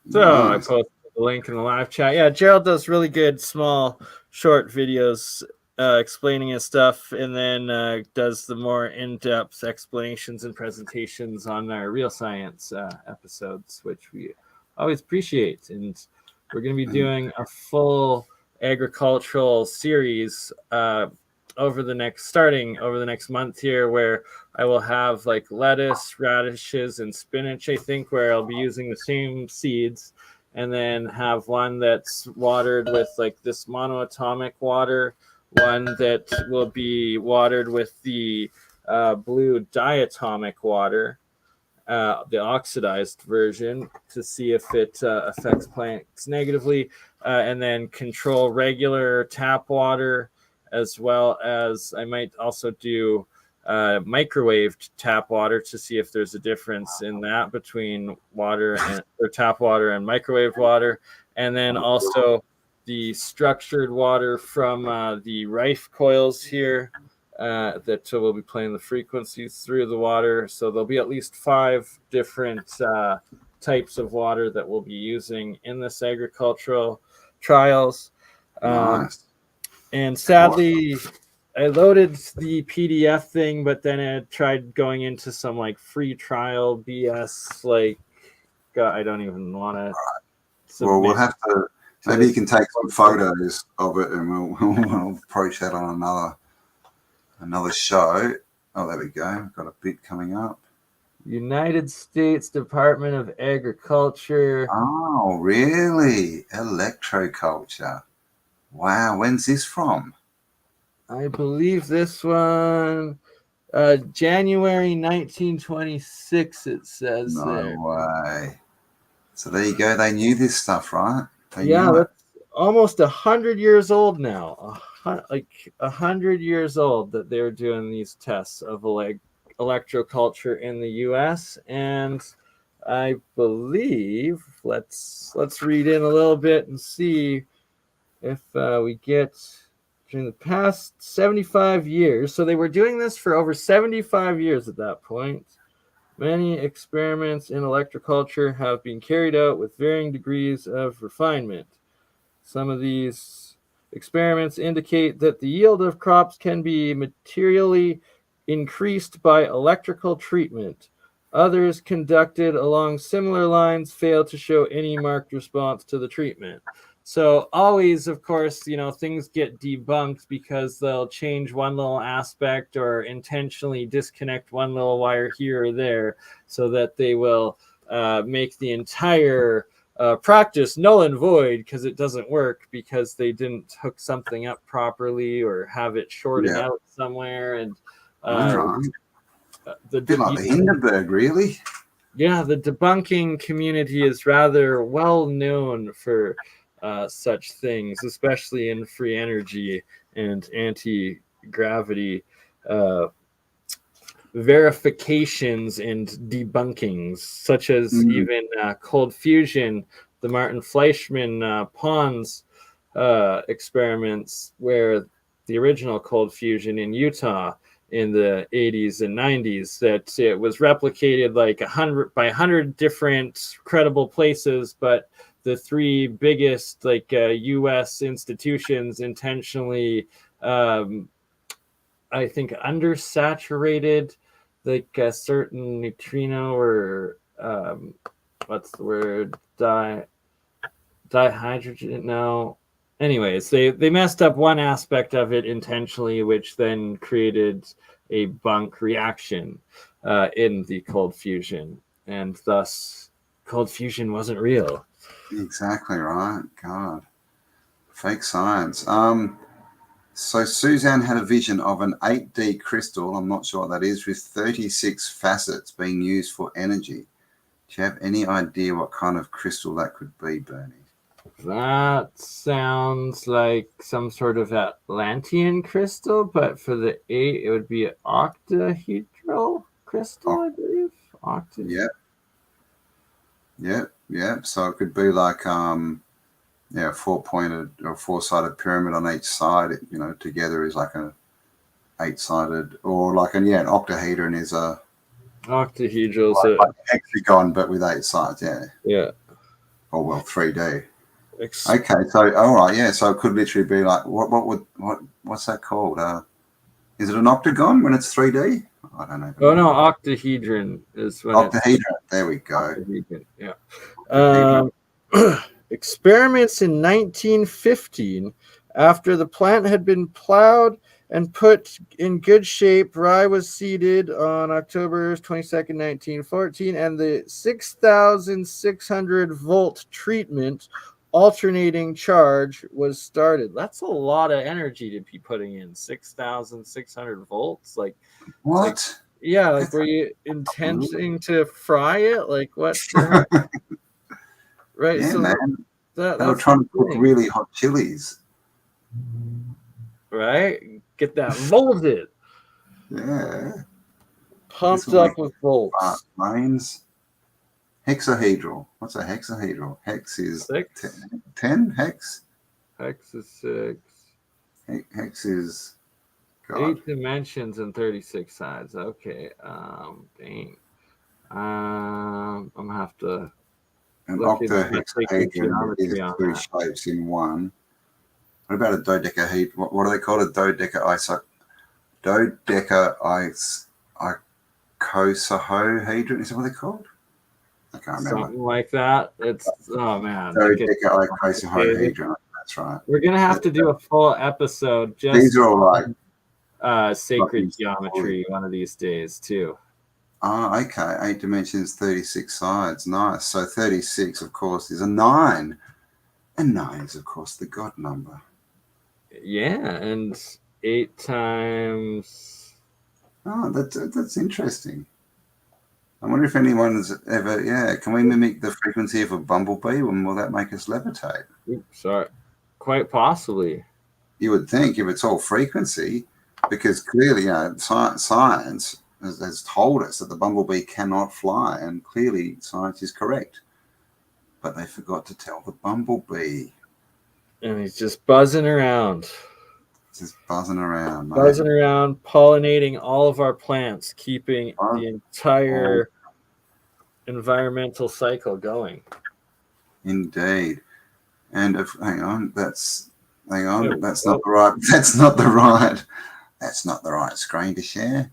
So Nice. I posted the link in the live chat. Yeah, Gerald does really good small short videos explaining his stuff, and then does the more in-depth explanations and presentations on our real science episodes, which we always appreciate. And we're going to be doing a full agricultural series starting over the next month here, where I will have like lettuce, radishes, and spinach, I think, where I'll be using the same seeds, and then have one that's watered with like this monoatomic water, one that will be watered with the blue diatomic water, the oxidized version, to see if it affects plants negatively, and then control regular tap water, as well as I might also do microwaved tap water to see if there's a difference in that between water and or tap water and microwave water, and then also the structured water from the Rife coils here that will be playing the frequencies through the water. So there'll be at least 5 different types of water that we'll be using in this agricultural trials. Nice. And sadly, I loaded the PDF thing, but then I tried going into some like free trial BS. Like, God, I don't even want to. Well, we'll have to. Maybe you can take some photos of it, and we'll approach that on another show. Oh, there we go. Got a bit coming up. United States Department of Agriculture. Oh, really? Electro-Culture. Wow. When's this from? I believe this one, January 1926, it says there. No way. So there you go. They knew this stuff, right? They Yeah, knew it. that's almost 100 years old now. Like 100 years old that they're doing these tests of electroculture in the U.S. And I believe let's read in a little bit and see if we get during the past 75 years. So they were doing this for over 75 years at that point. Many experiments in electroculture have been carried out with varying degrees of refinement. Some of these experiments indicate that the yield of crops can be materially increased by electrical treatment. Others conducted along similar lines fail to show any marked response to the treatment. So always, of course, things get debunked because they'll change one little aspect or intentionally disconnect one little wire here or there so that they will make the entire practice null and void because it doesn't work because they didn't hook something up properly or have it shorting out somewhere. And a bit like the Hindenburg, really. Yeah, the debunking community is rather well known for such things, especially in free energy and anti-gravity verifications and debunkings, such as even cold fusion, the Martin Fleischmann Pons experiments, where the original cold fusion in Utah in the 80s and 90s, that it was replicated like 100 different credible places, but the 3 biggest like U.S. institutions intentionally, I think, undersaturated like a certain neutrino or what's the word, dihydrogen. No, anyways, they messed up one aspect of it intentionally, which then created a bunk reaction in the cold fusion, and thus cold fusion wasn't real. Exactly right. God, fake science. So Suzanne had a vision of an 8D crystal, I'm not sure what that is, with 36 facets being used for energy. Do you have any idea what kind of crystal that could be, Bernie? That sounds like some sort of Atlantean crystal, but for the 8, it would be an octahedral crystal, I believe. Yep. So it could be like four-pointed or four-sided pyramid on each side. Together is like a 8-sided, or like an octahedron is a Octahedral. like a hexagon, but with 8 sides. Yeah. Oh well, 3D. Okay, so all right, yeah. So it could literally be like what's that called? Is it an octagon when it's 3D? I don't know. Oh no, octahedron is when octahedron. There we go. Octahedron, yeah. Experiments in 1915, after the plant had been plowed and put in good shape, rye was seeded on October 22nd, 1914, and the 6,600 volt treatment alternating charge was started. That's a lot of energy to be putting in. 6,600 volts. Like what? Were you intending to fry it? Like what the heck? Right. Yeah, so man. They were trying to cook really hot chilies. Right? Get that molded. Yeah. Pumped up with volts. Lanes. Hexahedral. What's a hexahedral? Hex is 6. 10? Hex? Hex is 6. Hex is... God. 8 dimensions and 36 sides. Okay. Dang. I'm going to have to... An octahedron is 2 shapes in one. What about a dodecahedron? What do they call it? Dodecahedron? Is that what they're called? I can't remember. Something like that. It's man. Dodecahedron. That's right. We're gonna have to do a full episode just these are all like sacred geometry one of these days too. Okay. 8 dimensions, 36 sides. Nice. So 36, of course, is a 9. And 9 is, of course, the God number. Yeah, and 8 times. Oh, that's interesting. I wonder if anyone's ever, can we mimic the frequency of a bumblebee? And will that make us levitate? Oops, sorry. Quite possibly. You would think if it's all frequency, because clearly, science has told us that the bumblebee cannot fly, and clearly science is correct. But they forgot to tell the bumblebee. And he's just buzzing around. Buzzing around, pollinating all of our plants, keeping the entire environmental cycle going. Indeed. And hang on, that's not the right screen to share.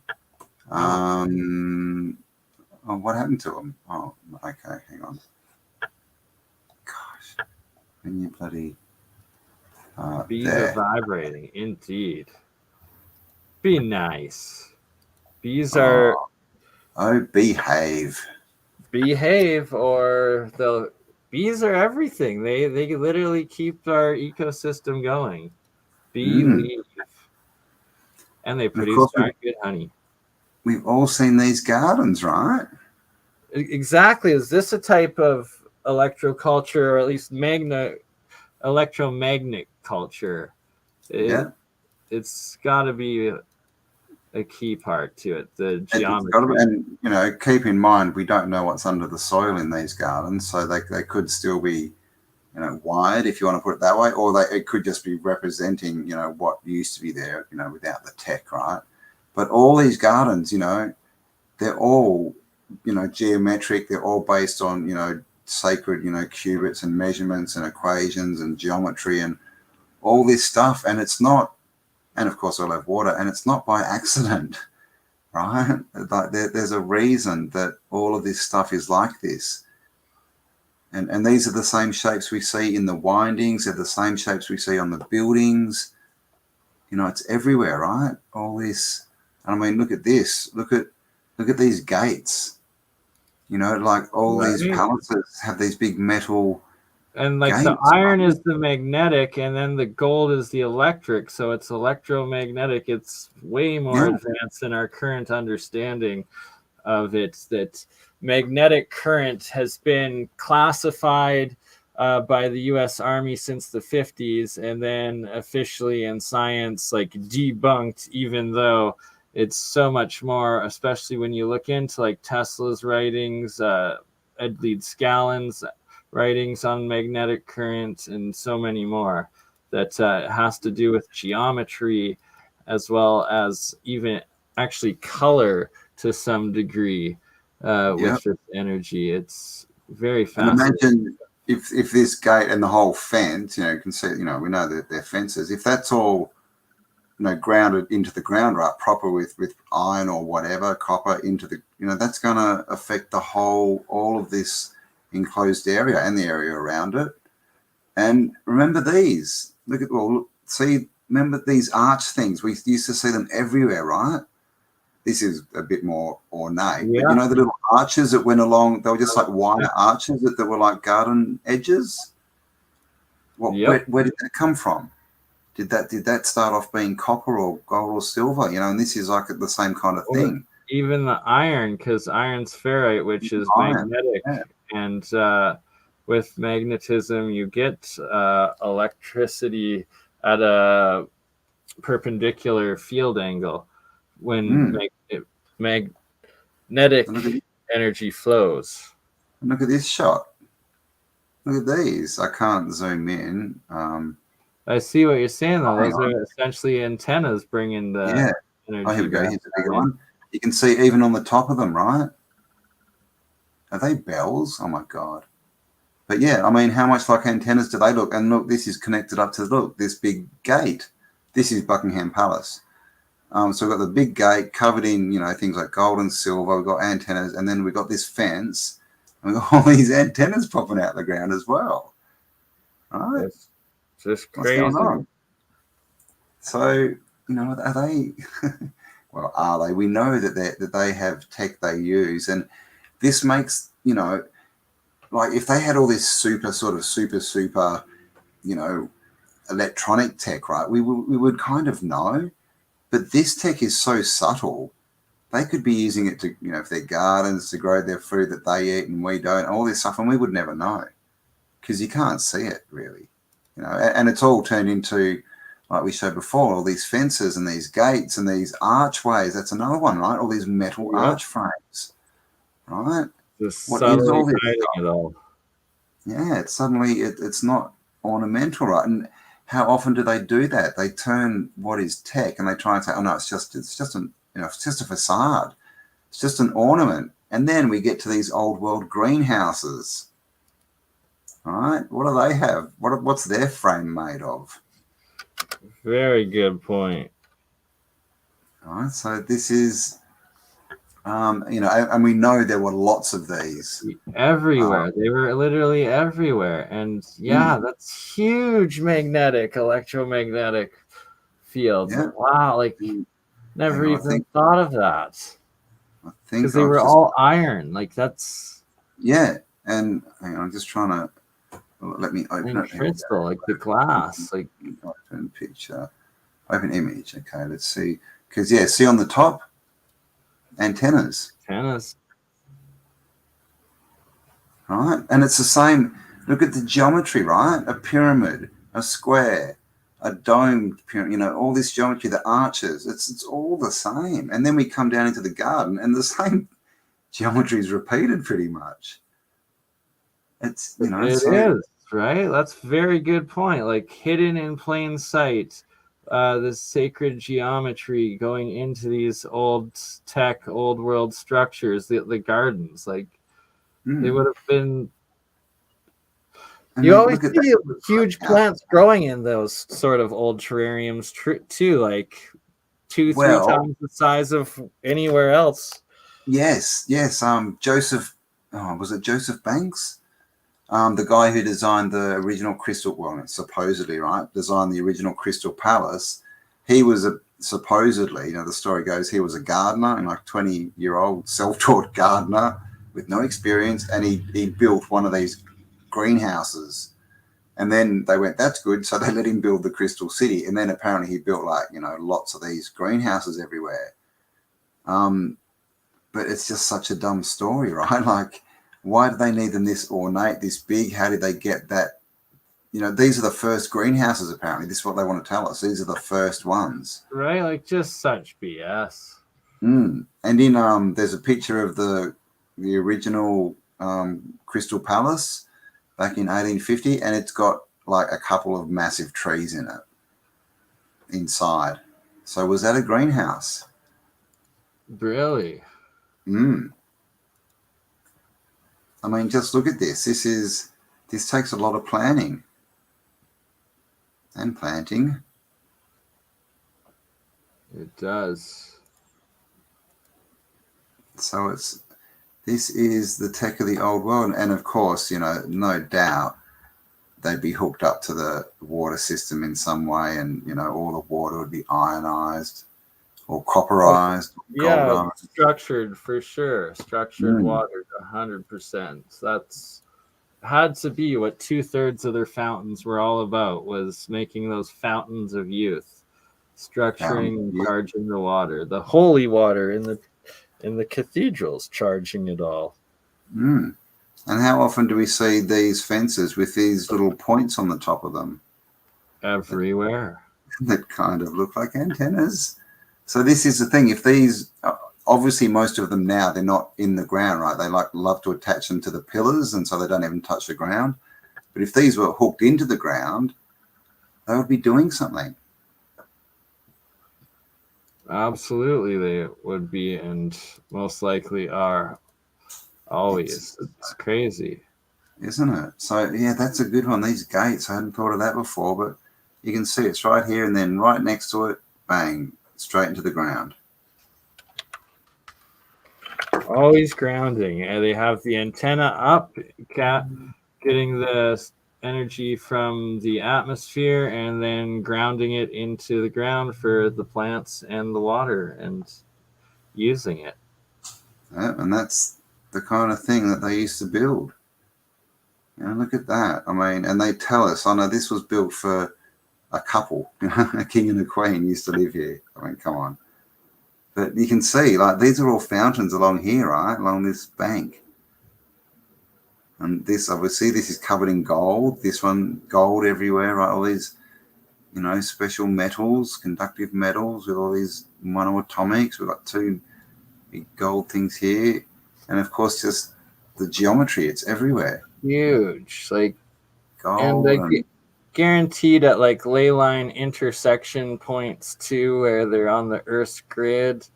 What happened to him? Oh, okay, hang on. Gosh, when you bloody bees are vibrating, indeed. Be nice. Bees are behave, or bees are everything. They literally keep our ecosystem going. Believe. And they produce darn good honey. We've all seen these gardens, right? Exactly. Is this a type of electro-culture, or at least electromagnet culture? It's got to be a key part to it, the geometry. And keep in mind, we don't know what's under the soil in these gardens, so they could still be wired, if you want to put it that way, or it could just be representing what used to be there, without the tech, right? But all these gardens, they're all geometric. They're all based on sacred qubits and measurements and equations and geometry and all this stuff. And it's not, and of course they'll have water, and it's not by accident, right? Like there's a reason that all of this stuff is like this. And these are the same shapes we see in the windings. They're the same shapes we see on the buildings. It's everywhere, right? All this And I mean, look at this. Look at these gates. You know, like all these Right. palaces have these big metal And like the gates. iron is the magnetic, and then the gold is the electric. So it's electromagnetic. It's way more Yeah. advanced than our current understanding of it. That magnetic current has been classified by the U.S. Army since the 50s, and then officially in science, like debunked, even though it's so much more, especially when you look into like Tesla's writings, Edleed Scallan's writings on magnetic current, and so many more that has to do with geometry as well as even actually color to some degree with this energy. It's very And fascinating. imagine if this gate and the whole fence, you know, you can see, you know, we know that they're fences. If that's all, you know, grounded into the ground, right, proper with iron or whatever, copper into the, you know, that's going to affect the whole, all of this enclosed area and the area around it. And remember these, look at, well, see, remember these arch things? We used to see them everywhere, right? This is a bit more ornate, Yeah. but you know the little arches that went along, they were just like wire arches that were like garden edges. Well, where did that come from? Did that start off being copper or gold or silver? You know, and this is like the same kind of thing. Even the iron, because iron's ferrite, which is magnetic, and with magnetism you get electricity at a perpendicular field angle when magnetic energy flows. Look at this shot. Look at these. I can't zoom in. I see what you're saying, though. Those are essentially antennas bringing the energy. Oh, here we go. Here's a bigger one. You can see even on the top of them, right? Are they bells? Oh, my God. But, yeah, I mean, how much like antennas do they look? And, look, this is connected up to, look, this big gate. This is Buckingham Palace. So we've got the big gate covered in, you know, things like gold and silver. We've got antennas, and then we've got this fence. And we've got all these antennas popping out of the ground as well. Right? It's just crazy. What's going on? So, you know, are they? Well, are they? We know that they have tech they use, and this makes, you know, like if they had all this super, you know, electronic tech, right? We would kind of know, but this tech is so subtle. They could be using it to, you know, for their gardens, to grow their food that they eat and we don't, all this stuff, and we would never know because you can't see it really, you know. And it's all turned into, like we showed before, all these fences and these gates and these archways. That's another one, right? All these metal arch frames, right? What is all this stuff? All. Yeah, it's suddenly it's not ornamental, right? And how often do they do that? They turn what is tech and they try and say, oh no, it's just an, you know, it's just a facade. It's just an ornament. And then we get to these old world greenhouses. All right, what do they have? What's their frame made of? Very good point. All right, so this is, you know, and we know there were lots of these everywhere. They were literally everywhere, and that's huge electromagnetic fields. Yeah. Wow, like never even thought of that. I think because they were all iron. Like that's and hang on, I'm just trying to. Let me open it. Crystal, like the glass. Like open picture, open image. Okay, let's see. Because see on the top, antennas. Right, and it's the same. Look at the geometry, right? A pyramid, a square, a domed pyramid. You know, all this geometry, the arches. It's all the same. And then we come down into the garden, and the same geometry is repeated pretty much. It's, you know, it is, right? That's very good point. Like hidden in plain sight, the sacred geometry going into these old tech, old world structures, the gardens, like they would have been. And you always see huge plants growing in those sort of old terrariums too, like 2-3 times the size of anywhere else. Yes. Joseph, was it Joseph Banks? The guy who designed the original Crystal, well, supposedly, right, designed the original Crystal Palace. He was supposedly, the story goes, he was a gardener, and like 20-year-old self-taught gardener with no experience, and he built one of these greenhouses. And then they went, that's good. So they let him build the Crystal City. And then apparently he built lots of these greenhouses everywhere. But it's just such a dumb story, right? Like, why do they need them this ornate, this big? How did they get that? These are the first greenhouses, apparently. This is what they want to tell us. These are the first ones. Right? Like, just such BS. And in there's a picture of the original Crystal Palace back in 1850, and it's got like a couple of massive trees in it inside. So was that a greenhouse? Really? I mean, just look at this. This takes a lot of planning and planting. It does. So this is the tech of the old world. And of course, no doubt they'd be hooked up to the water system in some way, and, all the water would be ionized or copperized. Yeah, goldized. structured for sure. Structured water, 100%. That's had to be what 2/3 of their fountains were all about, was making those fountains of youth, structuring and charging the water, the holy water in the cathedrals, charging it all. And how often do we see these fences with these little points on the top of them? Everywhere. That kind of look like antennas. So this is the thing. If these, obviously most of them now, they're not in the ground, right? They love to attach them to the pillars, and so they don't even touch the ground. But if these were hooked into the ground, they would be doing something. Absolutely, they would be, and most likely are always. It's crazy, isn't it? So yeah, that's a good one. These gates, I hadn't thought of that before, but you can see it's right here, and then right next to it, bang, straight into the ground. Always grounding, and they have the antenna up, getting the energy from the atmosphere, and then grounding it into the ground for the plants and the water, and using it. Yeah, and that's the kind of thing that they used to build. Look at that. I mean, and they tell us, I know this was built for a couple, a king and a queen used to live here. I mean, come on. But you can see, like, these are all fountains along here, right? Along this bank. And this, obviously, this is covered in gold. This one, gold everywhere, right? All these, special metals, conductive metals with all these monoatomics. We've got two big gold things here. And, of course, just the geometry. It's everywhere. Huge. Like, gold. And guaranteed at like ley line intersection points too, where they're on the Earth's grid,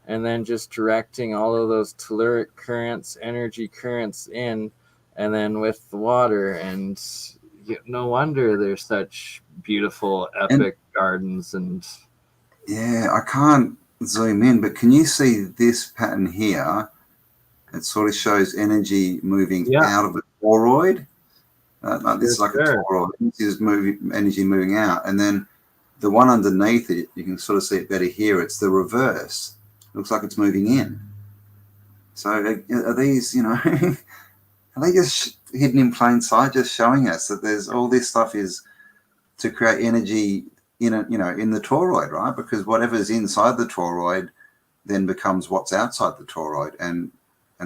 and then just directing all of those telluric currents, energy currents in, and then with the water. And no wonder there's such beautiful, epic gardens. And yeah, I can't zoom in, but can you see this pattern here? It sort of shows energy moving out of the toroid. This is like a toroid. This is energy moving out. And then the one underneath it, you can sort of see it better here. It's the reverse. Looks like it's moving in. So are these, are they just hidden in plain sight, just showing us that there's all this stuff is to create energy in the toroid, right? Because whatever's inside the toroid then becomes what's outside the toroid, and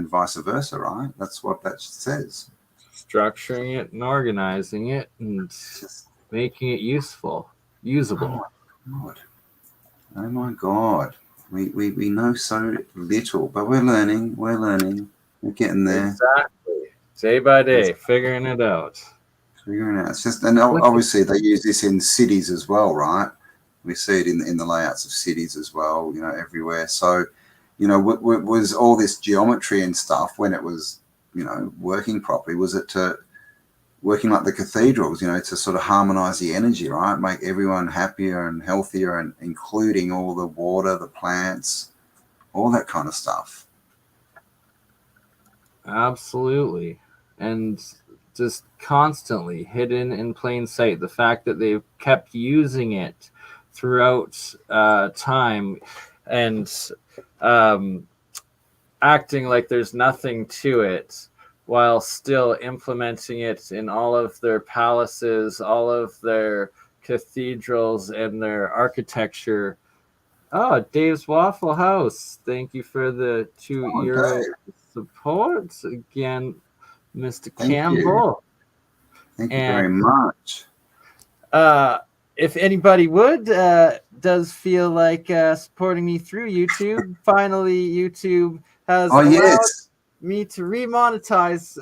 vice versa, right? That's what that says. Structuring it and organizing it and just making it usable. Oh my God. We know so little, but we're learning. We're getting there. Exactly. Day by day, figuring it out. It's just, and obviously they use this in cities as well, right? We see it in the layouts of cities as well, everywhere. So, was all this geometry and stuff when it was, working properly? Was it to working like the cathedrals, to sort of harmonize the energy, right? Make everyone happier and healthier, and including all the water, the plants, all that kind of stuff. Absolutely. And just constantly hidden in plain sight. The fact that they've kept using it throughout time, and acting like there's nothing to it, while still implementing it in all of their palaces, all of their cathedrals, and their architecture. Oh, Dave's Waffle House. Thank you for the €2 Dave. support. Again, Mr. Thank you. Campbell. Thank you And very much. if anybody does feel like supporting me through YouTube, finally YouTube has Oh, allowed yes. me to remonetize.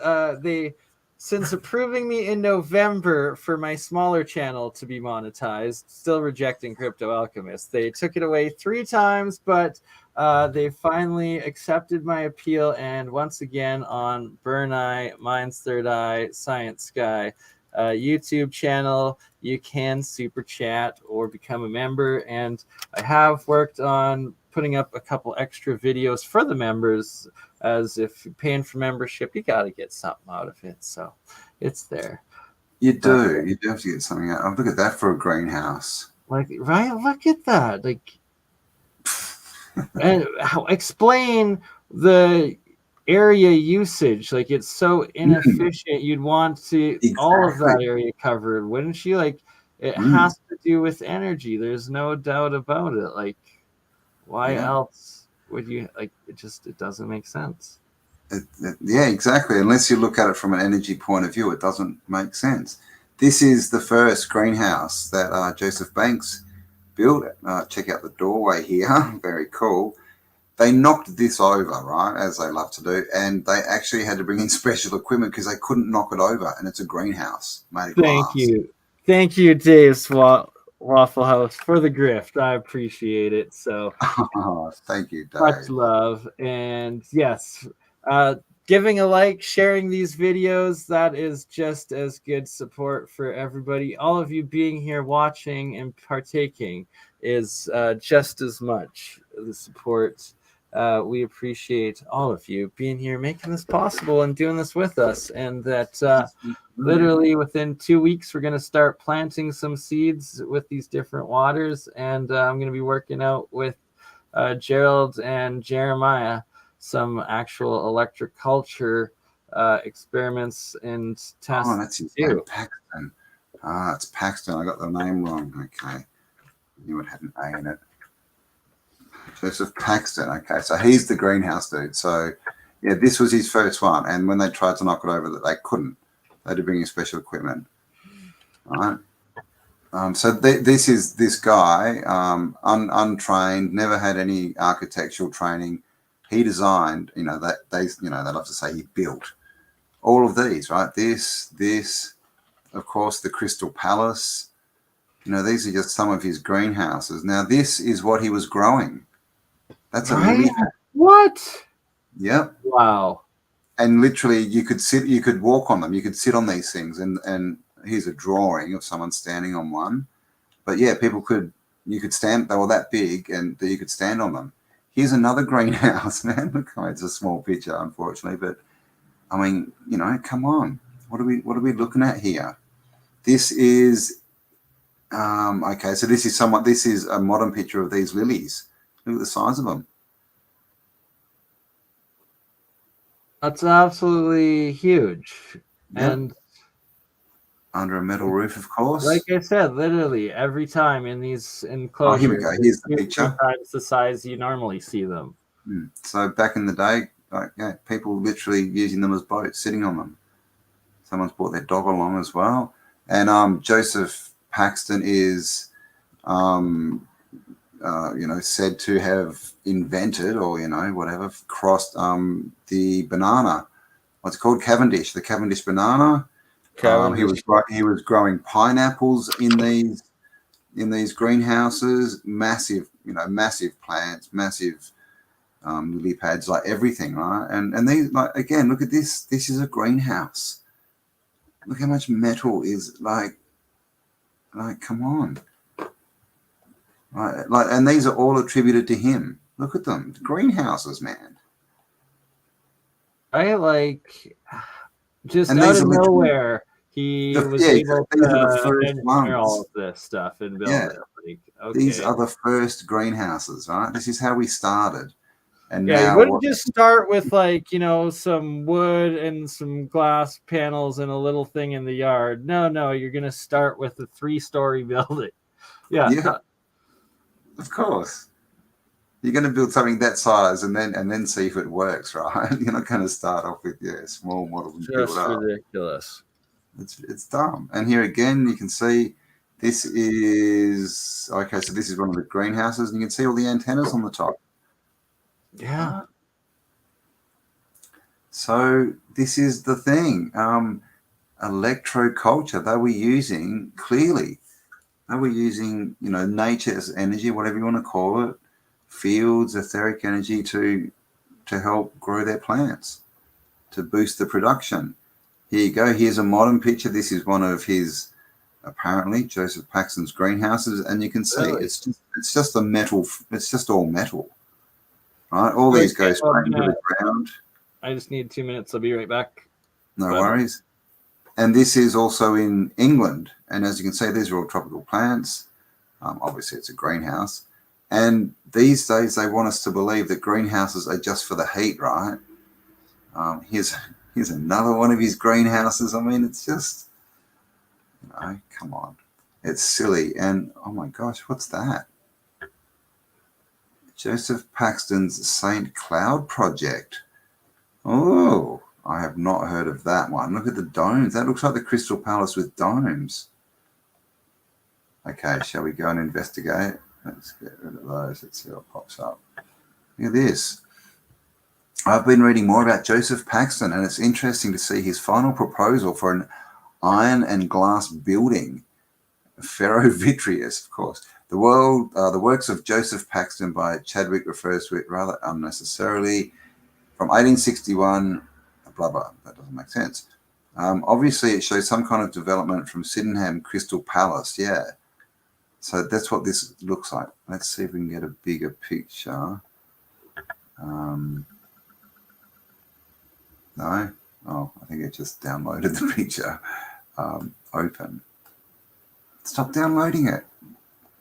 Since approving me in November for my smaller channel to be monetized, still rejecting Crypto Alchemist. They took it away 3 times, but they finally accepted my appeal. And once again, on BurnEye, Mine's Third Eye, ScienceGuy YouTube channel, you can super chat or become a member. And I have worked on putting up a couple extra videos for the members, as if you're paying for membership, you got to get something out of it. So it's there. You do. You do have to get something out. Oh, look at that for a greenhouse. Like, right? Look at that. Like, and explain the area usage. Like, it's so inefficient. You'd want to all of that area covered, wouldn't you? Like, it has to do with energy. There's no doubt about it. Like, why else would you, like, it doesn't make sense. Yeah, exactly. Unless you look at it from an energy point of view, it doesn't make sense. This is the first greenhouse that Joseph Banks built. Check out the doorway here. Very cool. They knocked this over, right, as they love to do, and they actually had to bring in special equipment because they couldn't knock it over, and it's a greenhouse made of glass. Thank you, Dave's Waffle House, for the grift. I appreciate it. So thank you, Dave. Much love. And yes, giving a like, sharing these videos, that is just as good support for everybody. All of you being here watching and partaking is just as much the support. We appreciate all of you being here, making this possible and doing this with us. And that literally within 2 weeks, we're going to start planting some seeds with these different waters. And I'm going to be working out with Gerald and Jeremiah some actual Electro-Culture experiments and tests. Oh, that's his name, Paxton. It's Paxton. I got the name wrong. Okay. I knew it had an A in it. Joseph Paxton. Okay, so he's the greenhouse dude. So, yeah, this was his first one. And when they tried to knock it over, they couldn't. They had to bring in special equipment. All right. So this is this guy, untrained, never had any architectural training. He designed, they love to say he built all of these, right? This, of course, the Crystal Palace. These are just some of his greenhouses. Now, this is what he was growing. That's a lily pad. What? Yep. Wow. And literally, you could walk on them. You could sit on these things. And here's a drawing of someone standing on one. But yeah, you could stand. They were that big, and you could stand on them. Here's another greenhouse, man. Look, it's a small picture, unfortunately, but I mean, come on. What are we looking at here? This is okay. So this is a modern picture of these lilies. Look at the size of them. That's absolutely huge. Yep. And under a metal roof, of course. Like I said, literally every time in these enclosures. Oh, here we go. Here's the picture. Times the size you normally see them. So back in the day, people literally using them as boats, sitting on them. Someone's brought their dog along as well. And Joseph Paxton is, said to have invented or whatever crossed the banana. What's it called? Cavendish. The Cavendish banana. He was growing pineapples in these greenhouses. Massive plants, massive lily pads, like everything, right? And these, like, again, look at this. This is a greenhouse. Look how much metal is like. Come on. Right, and these are all attributed to him. Look at them, greenhouses, man. Just out of nowhere, he was Yeah, able these are the to first engineer all ones. of this stuff and build Yeah, it. Like, these okay. are the first greenhouses, right? This is how we started. And Yeah, you now wouldn't what? just start with like, some wood and some glass panels and a little thing in the yard. No, you're gonna start with a 3-story building. Yeah. Yeah, of course. You're going to build something that size and then see if it works, right? You're not going to start off with small models and build Just up. ridiculous. It's dumb. And here again, you can see this is okay. So this is one of the greenhouses, and you can see all the antennas on the top. Yeah. So this is the thing. Electro-culture. They were using clearly. They were using nature's energy, whatever you want to call it, fields, etheric energy to help grow their plants, to boost the production. Here you go. Here's a modern picture. This is one of his, apparently, Joseph Paxton's greenhouses, and you can see Really? it's just a metal. It's just all metal, right? All these go straight into the ground. I just need 2 minutes. I'll be right back. No worries. And this is also in England, and as you can see, these are all tropical plants. Obviously, it's a greenhouse. And these days, they want us to believe that greenhouses are just for the heat, right? Here's another one of his greenhouses. I mean, it's just, come on. It's silly. And, oh my gosh, what's that? Joseph Paxton's St. Cloud Project. Oh, I have not heard of that one. Look at the domes. That looks like the Crystal Palace with domes. Okay, shall we go and investigate? Let's get rid of those. Let's see what pops up. Look at this. I've been reading more about Joseph Paxton, and it's interesting to see his final proposal for an iron and glass building, ferrovitreous, of course. The works of Joseph Paxton by Chadwick refers to it rather unnecessarily. From 1861, blah, blah, that doesn't make sense. Obviously, it shows some kind of development from Sydenham Crystal Palace, yeah. So that's what this looks like. Let's see if we can get a bigger picture. No? Oh, I think it just downloaded the picture. Open. Stop downloading it.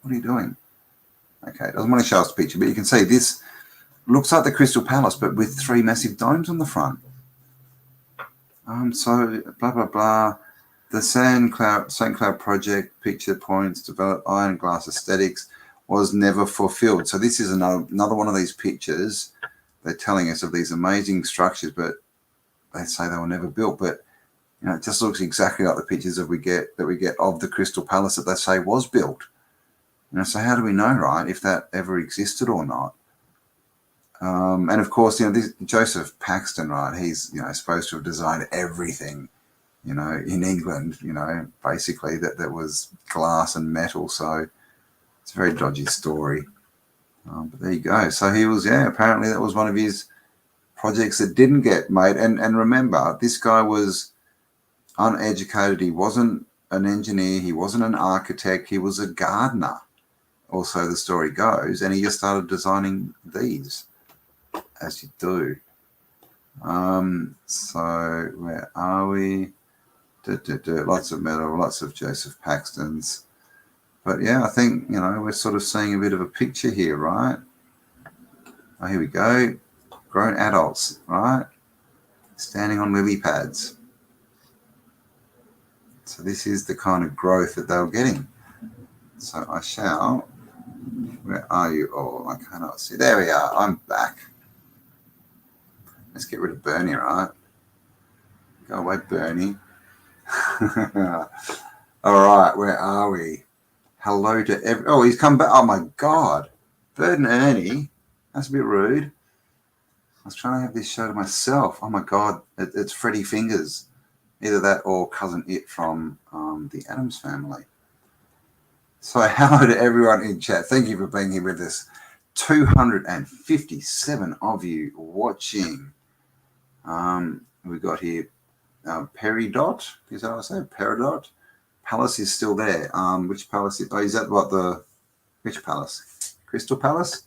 What are you doing? Okay, it doesn't want to show us the picture, but you can see this looks like the Crystal Palace, but with 3 massive domes on the front. So, blah, blah, blah. The St. Cloud project, picture points, develop iron glass aesthetics, was never fulfilled. So this is another one of these pictures. They're telling us of these amazing structures, but they say they were never built. But it just looks exactly like the pictures that we get of the Crystal Palace that they say was built. So how do we know, right, if that ever existed or not? And of course, this Joseph Paxton, right? He's supposed to have designed everything, in England, basically that was glass and metal. So it's a very dodgy story. But there you go. So he was, apparently that was one of his projects that didn't get made. And remember, this guy was uneducated. He wasn't an engineer. He wasn't an architect. He was a gardener. Also, the story goes, and he just started designing these, as you do. So where are we? Lots of metal, lots of Joseph Paxtons. But yeah, I think, we're sort of seeing a bit of a picture here, right? Oh, here we go. Grown adults, right? Standing on lily pads. So this is the kind of growth that they were getting. So I shall, where are you all? I cannot see. There we are. I'm back. Let's get rid of BurnEye, right? Go away, BurnEye. All right, where are we? Hello to every. Oh, he's come back. Oh my God, Bird and Ernie. That's a bit rude. I was trying to have this show to myself. Oh my God, it's Freddy Fingers. Either that or Cousin It from the Addams Family. So hello to everyone in chat. Thank you for being here with us. 257 of you watching. We got here Peridot. Is that what I say? Peridot. Palace is still there. Which palace? Is that which palace? Crystal Palace?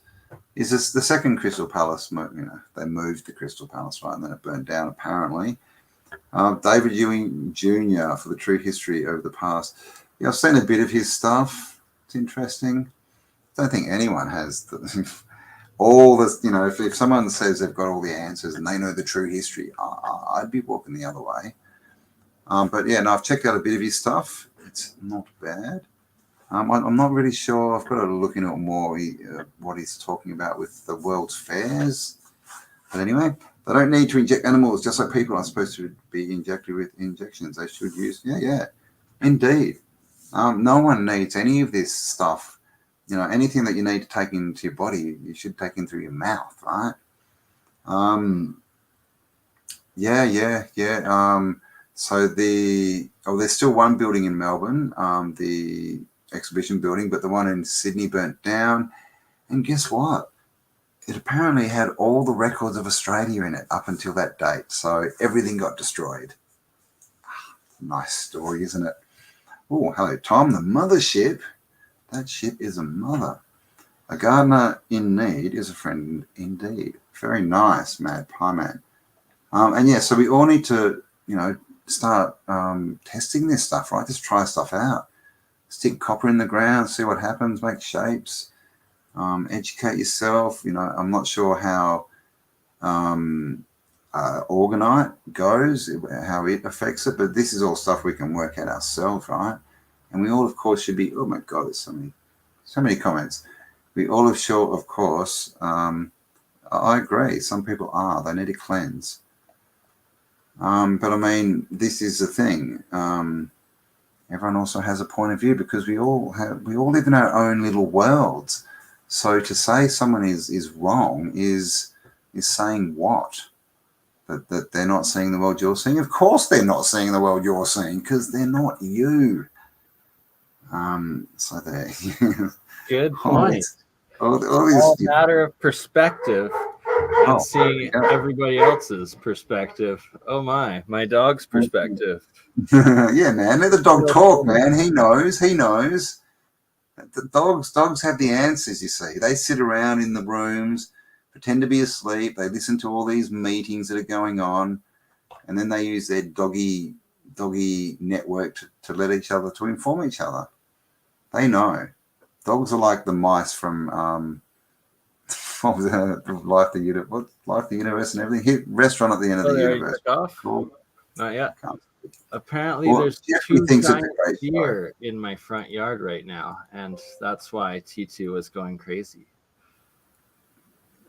Is this the second Crystal Palace? They moved the Crystal Palace, right? And then it burned down, apparently. David Ewing Jr. for the true history over the past. Yeah, I've seen a bit of his stuff. It's interesting. I don't think anyone has all this. If someone says they've got all the answers and they know the true history, I'd be walking the other way. But yeah, no, I've checked out a bit of his stuff. It's not bad. I'm not really sure. I've got to look into it more, what he's talking about with the world's fairs. But anyway, they don't need to inject animals, just like people are supposed to be injected with injections. They should use, yeah, indeed. No one needs any of this stuff. Anything that you need to take into your body, you should take in through your mouth, right? Yeah. So there's still one building in Melbourne, the exhibition building, but the one in Sydney burnt down. And guess what? It apparently had all the records of Australia in it up until that date. So everything got destroyed. Nice story, isn't it? Oh, hello, Tom. The mothership. That ship is a mother. A gardener in need is a friend indeed. Very nice, Mad Pie Man. And yeah, so we all need to, start testing this stuff, right? Just try stuff out. Stick copper in the ground, see what happens, make shapes. Educate yourself. I'm not sure how orgonite goes, how it affects it, but this is all stuff we can work out ourselves, right? And we all, of course, should be. Oh my God, there's so many comments. We all of sure, of course. I agree. Some people are. They need a cleanse. But I mean, this is the thing. Everyone also has a point of view because we all live in our own little worlds. So to say someone is wrong is saying what? That they're not seeing the world you're seeing? Of course they're not seeing the world you're seeing because they're not you. So there. Good point. All a matter of perspective and seeing everybody else's perspective. Oh my dog's perspective. Yeah, man. Let the dog talk, man. He knows. The dogs have the answers, you see. They sit around in the rooms, pretend to be asleep. They listen to all these meetings that are going on, and then they use their doggy network to let each other, to inform each other. They know. Dogs are like the mice from what was it? Life, the Universe, and everything. Restaurant at the end of the universe. Cool. Not yet. Apparently, Well, there's Jeffrey 2 thinks giant it's a great deer in my front yard right now, and that's why T2 was going crazy.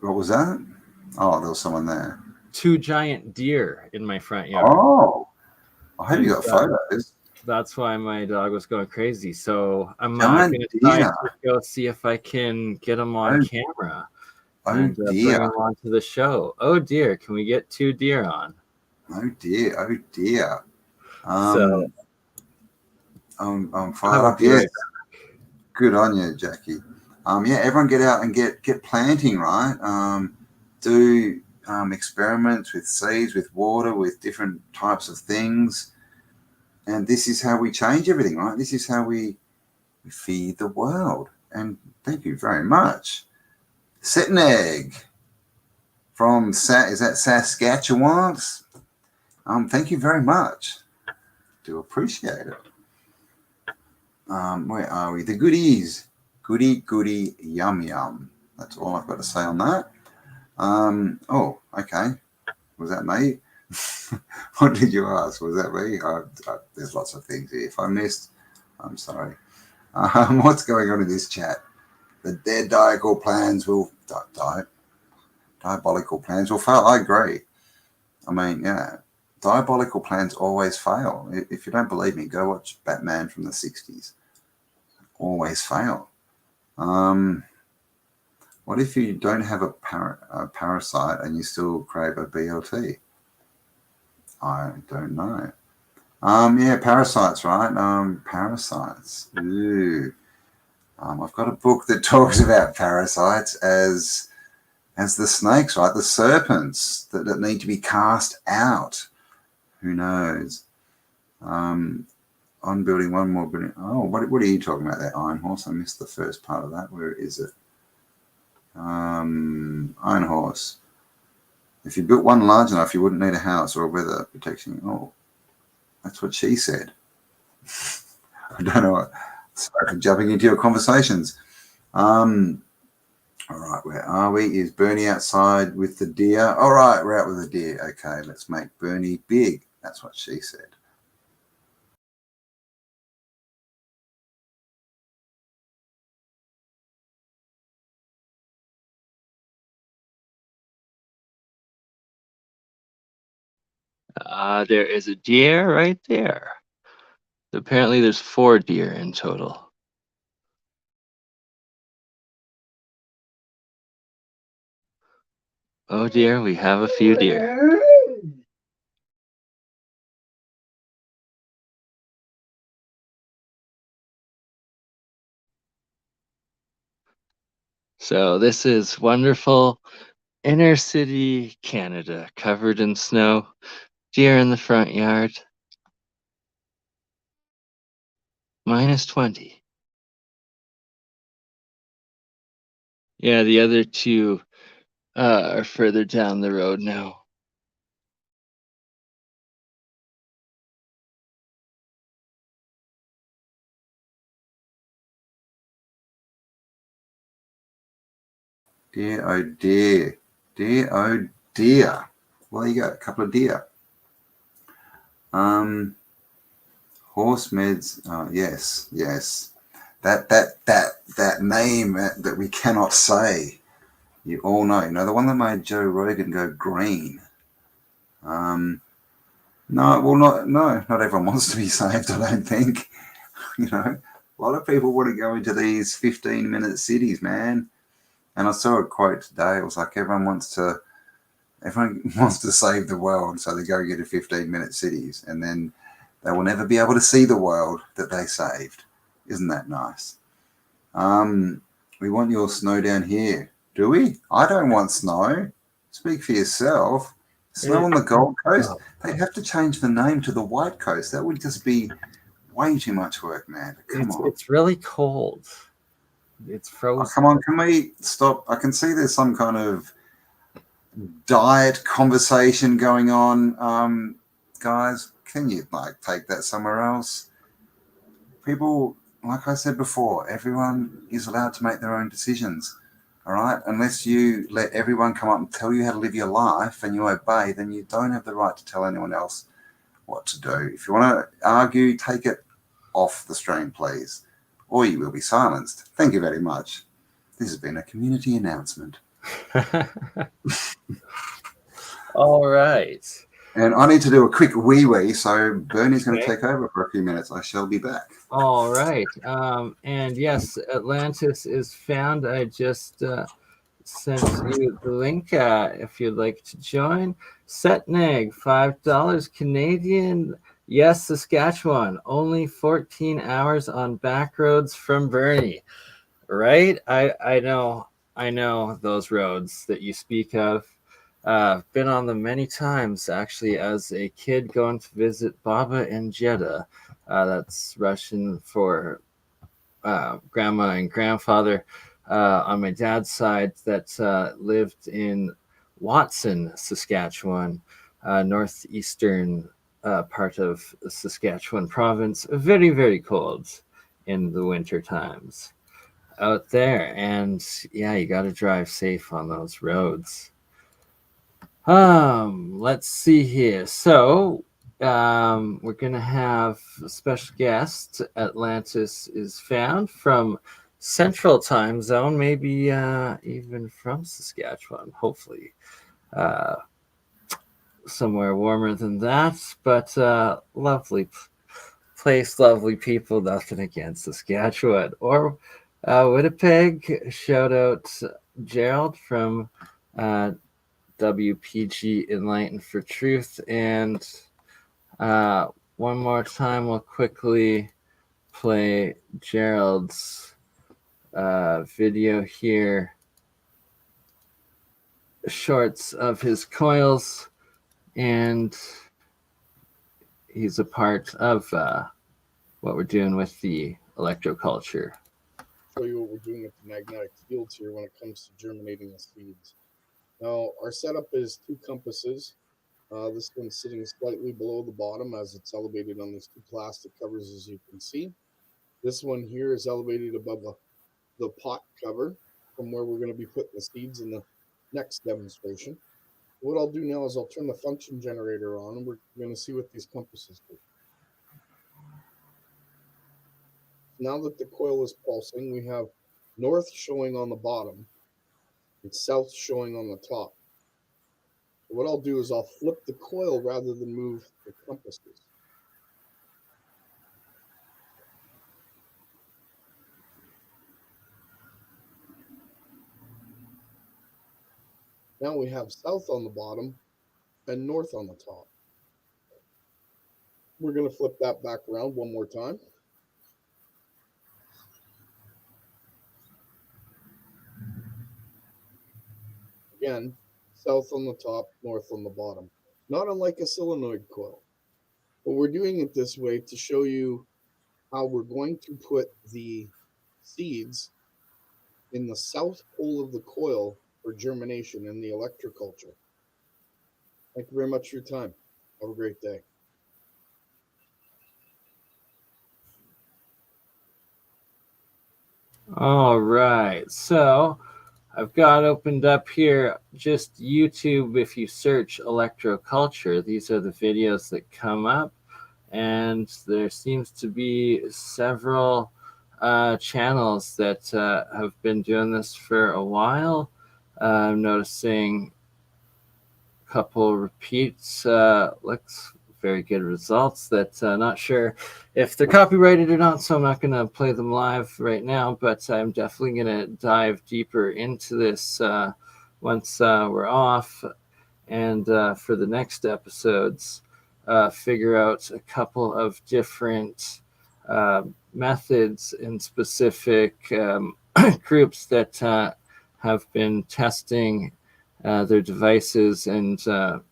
What was that? Oh, there was someone there. 2 giant deer in my front yard. Oh, I hope you got photos. That's why my dog was going crazy. So I'm going to try to go see if I can get them on camera and bring them onto the show. Oh dear, can we get 2 deer on? Oh dear. So I'm fired up. Yes. Good on you, Jackie. Yeah, everyone get out and get planting, right? Do experiments with seeds, with water, with different types of things. And this is how we change everything, right? This is how we feed the world. And thank you very much. Set an egg from, is that Saskatchewan? Thank you very much. Do appreciate it. Where are we? The goodies. Goody, yum. That's all I've got to say on that. Oh, okay. Was that me? What did you ask? Was that me? There's lots of things here. If I missed, I'm sorry. What's going on in this chat? The dead diabolical plans will fail. I agree. I mean, yeah, diabolical plans always fail. If you don't believe me, go watch Batman from the 60s. Always fail. What if you don't have a parasite and you still crave a BLT? I don't know. Yeah, parasites, right? Parasites. Ooh. I've got a book that talks about parasites as the snakes, right? The serpents that need to be cast out. Who knows? On building one more building. Oh, what are you talking about there, Iron Horse? I missed the first part of that. Where is it? Iron Horse. If you built one large enough, you wouldn't need a house or a weather protection. Oh, that's what she said. I don't know. Sorry for jumping into your conversations. All right, where are we? Is BurnEye outside with the deer? All right, we're out with the deer. Okay, let's make BurnEye big. That's what she said. There is a deer right there. Apparently there's 4 deer in total. Oh dear, we have a few deer. So this is wonderful inner city Canada, covered in snow, deer in the front yard. -20. Yeah, the other 2 are further down the road now. Dear, oh dear. Dear, oh dear. Well, you got a couple of deer. Horse meds. Oh, yes, yes. That name that we cannot say. You all know. You know, the one that made Joe Rogan go green. No, well, not everyone wants to be saved, I don't think. You know, a lot of people want to go into these 15-minute cities, man. And I saw a quote today. It was like everyone wants to save the world, so they go get to 15-minute cities, and then they will never be able to see the world that they saved. Isn't that nice? We want your snow down here, do we? I don't want snow. Speak for yourself. Snow on the Gold Coast? They'd have to change the name to the White Coast. That would just be way too much work, man. Come on. It's really cold. It's frozen. Oh, come on, can we stop? I can see there's some kind of diet conversation going on. Guys, can you take that somewhere else? People, like I said before, everyone is allowed to make their own decisions. All right, unless you let everyone come up and tell you how to live your life and you obey, then you don't have the right to tell anyone else what to do. If you want to argue, take it off the stream, please, or you will be silenced. Thank you very much. This has been a community announcement. All right. And I need to do a quick wee, so BurnEye's going to take over for a few minutes. I shall be back. All right. And yes, Atlantis is found. I just sent you the link if you'd like to join. Setneg, $5 Canadian. Yes, Saskatchewan. Only 14 hours on back roads from BurnEye. Right? I know those roads that you speak of. Been on them many times, actually, as a kid going to visit Baba in Jeddah. That's Russian for grandma and grandfather on my dad's side that lived in Watson, Saskatchewan, northeastern part of Saskatchewan province. Very, very cold in the winter times out there. And yeah, you got to drive safe on those roads. Let's see here. So, we're gonna have a special guest. Atlantis is found from Central Time Zone, maybe even from Saskatchewan. Hopefully, somewhere warmer than that. But lovely place, lovely people. Nothing against Saskatchewan or Winnipeg. Shout out Gerald from. WPG Enlightened for Truth. And one more time, we'll quickly play Gerald's video here. Shorts of his coils, and he's a part of what we're doing with the Electro-Culture. Show you what we're doing with the magnetic fields here when it comes to germinating the seeds. Now, our setup is 2 compasses. This one's sitting slightly below the bottom as it's elevated on these 2 plastic covers, as you can see. This one here is elevated above the pot cover from where we're going to be putting the seeds in the next demonstration. What I'll do now is I'll turn the function generator on, and we're going to see what these compasses do. Now that the coil is pulsing, we have north showing on the bottom and south showing on the top. What I'll do is I'll flip the coil rather than move the compasses. Now we have south on the bottom and north on the top. We're going to flip that back around one more time. Again, south on the top, north on the bottom. Not unlike a solenoid coil. But we're doing it this way to show you how we're going to put the seeds in the south pole of the coil for germination in the Electro-Culture. Thank you very much for your time. Have a great day. All right, so I've got opened up here just YouTube. If you search Electro-Culture, these are the videos that come up, and there seems to be several channels that have been doing this for a while. I'm noticing a couple repeats, looks very good results. That not sure if they're copyrighted or not, so I'm not going to play them live right now, but I'm definitely going to dive deeper into this once we're off, and for the next episodes, figure out a couple of different methods in specific groups that have been testing their devices and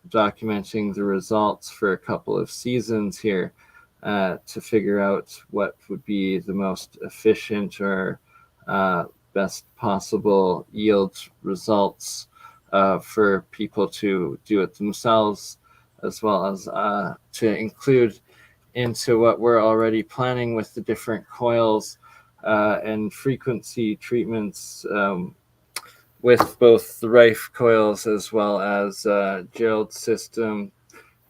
documenting the results for a couple of seasons here to figure out what would be the most efficient or best possible yield results for people to do it themselves, as well as to include into what we're already planning with the different coils and frequency treatments with both the Rife coils as well as Gerald system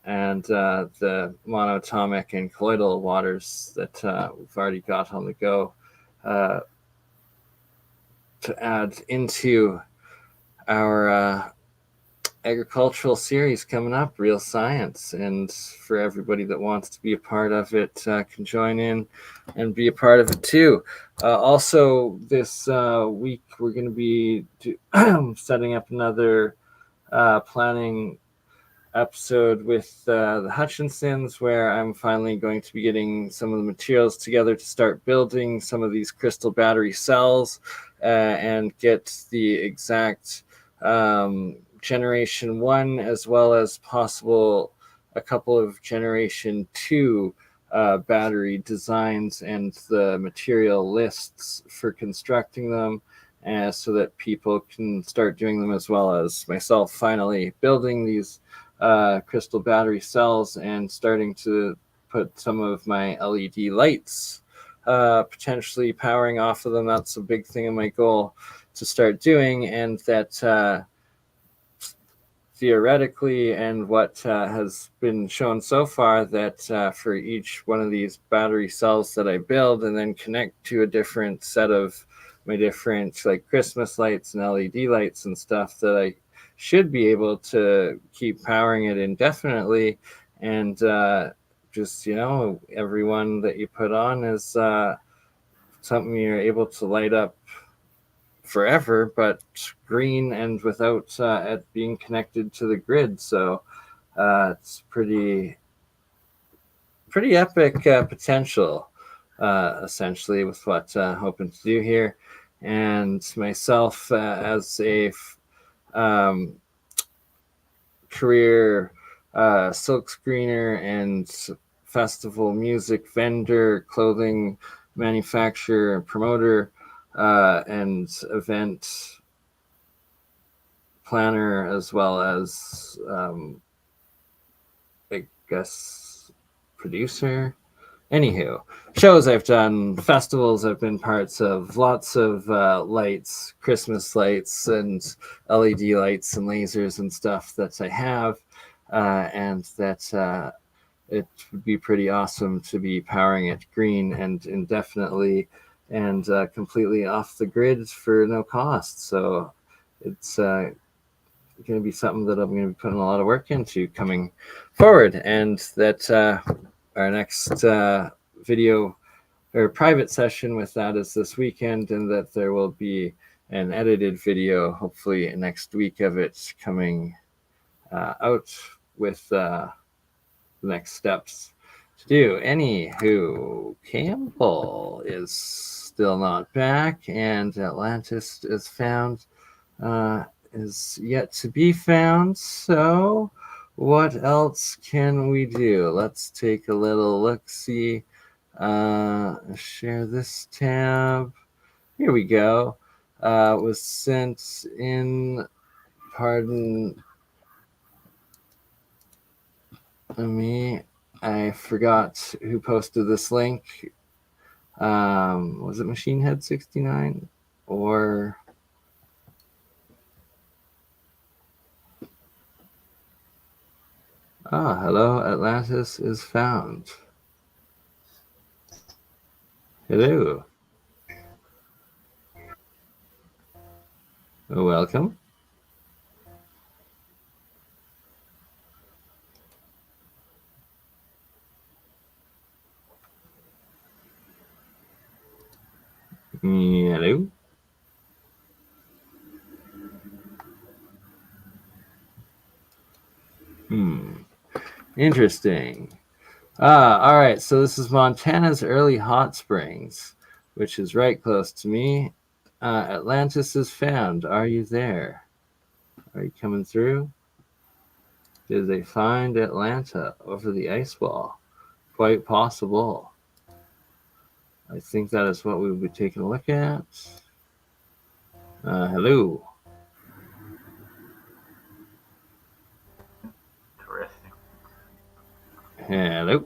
and the monatomic and colloidal waters that we've already got on the go to add into our agricultural series coming up, Real Science. And for everybody that wants to be a part of it can join in and be a part of it too. Also this week we're going to be setting up another planning episode with the Hutchinsons, where I'm finally going to be getting some of the materials together to start building some of these crystal battery cells and get the exact generation 1 as well as possible a couple of generation 2 battery designs and the material lists for constructing them, so that people can start doing them, as well as myself finally building these crystal battery cells and starting to put some of my LED lights potentially powering off of them. That's a big thing in my goal to start doing, and that theoretically, and what has been shown so far, that for each one of these battery cells that I build and then connect to a different set of my different like Christmas lights and LED lights and stuff, that I should be able to keep powering it indefinitely. And just, you know, every one that you put on is something you're able to light up forever, but green and without it being connected to the grid. So it's pretty epic potential, essentially, with what hoping to do here. And myself as a career silk screener and festival music vendor, clothing manufacturer, promoter, and event planner as well as I guess producer. Anywho, shows I've done, festivals I've been parts of, lots of lights, Christmas lights and LED lights and lasers and stuff that I have, and that it would be pretty awesome to be powering it green and indefinitely and completely off the grid for no cost. So it's going to be something that I'm going to be putting a lot of work into coming forward, and that our next video or private session with that is this weekend, and that there will be an edited video hopefully next week of it coming out with the next steps to do. Anywho, Campbell is still not back, and Atlantis is found, is yet to be found. So what else can we do? Let's take a little look-see. Share this tab. Here we go. Was sent in, pardon me, I forgot who posted this link. Was it Machine Head 69 or hello, Atlantis is found. Hello. Welcome. Hello. Interesting. All right. So this is Montana's early hot springs, which is right close to me. Atlantis is found. Are you there? Are you coming through? Did they find Atlanta over the ice wall? Quite possible. I think that is what we will be taking a look at. Hello. Terrific. Hello.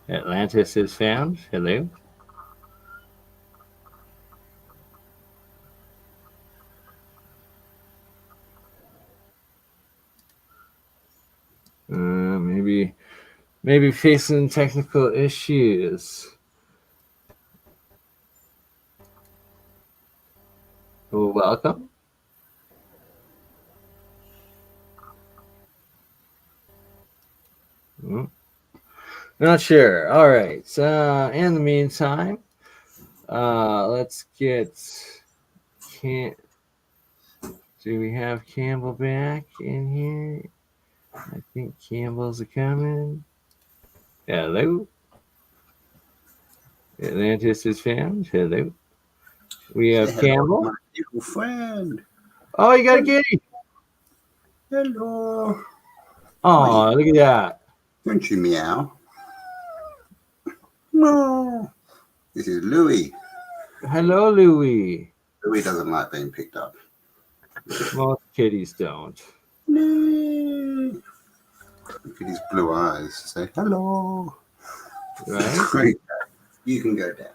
Atlantis is found. Hello. Maybe facing technical issues. Welcome. Not sure. All right. In the meantime, let's get. Do we have Campbell back in here? I think Campbell's coming. Hello. Atlantis is found. Hello. We have Hello, Campbell. my little friend. Oh, you got a kitty. Hello. Oh, look at that. Don't you meow? No. This is Louis. Hello, Louis. Louis doesn't like being picked up. Most kitties don't. No. Look at his blue eyes. Say hello. Right? You can go down.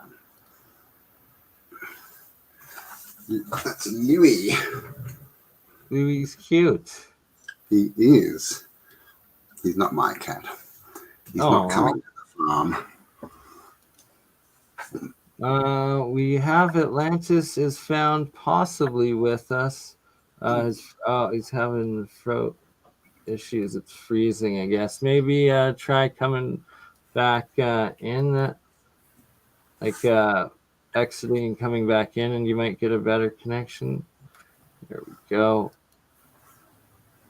That's Louis. Louis is cute. He is. He's not my cat. He's not coming to the farm. We have Atlantis is found possibly with us. He's having throat issues. It's freezing, I guess. Maybe try coming back in, exiting and coming back in, and you might get a better connection. There we go.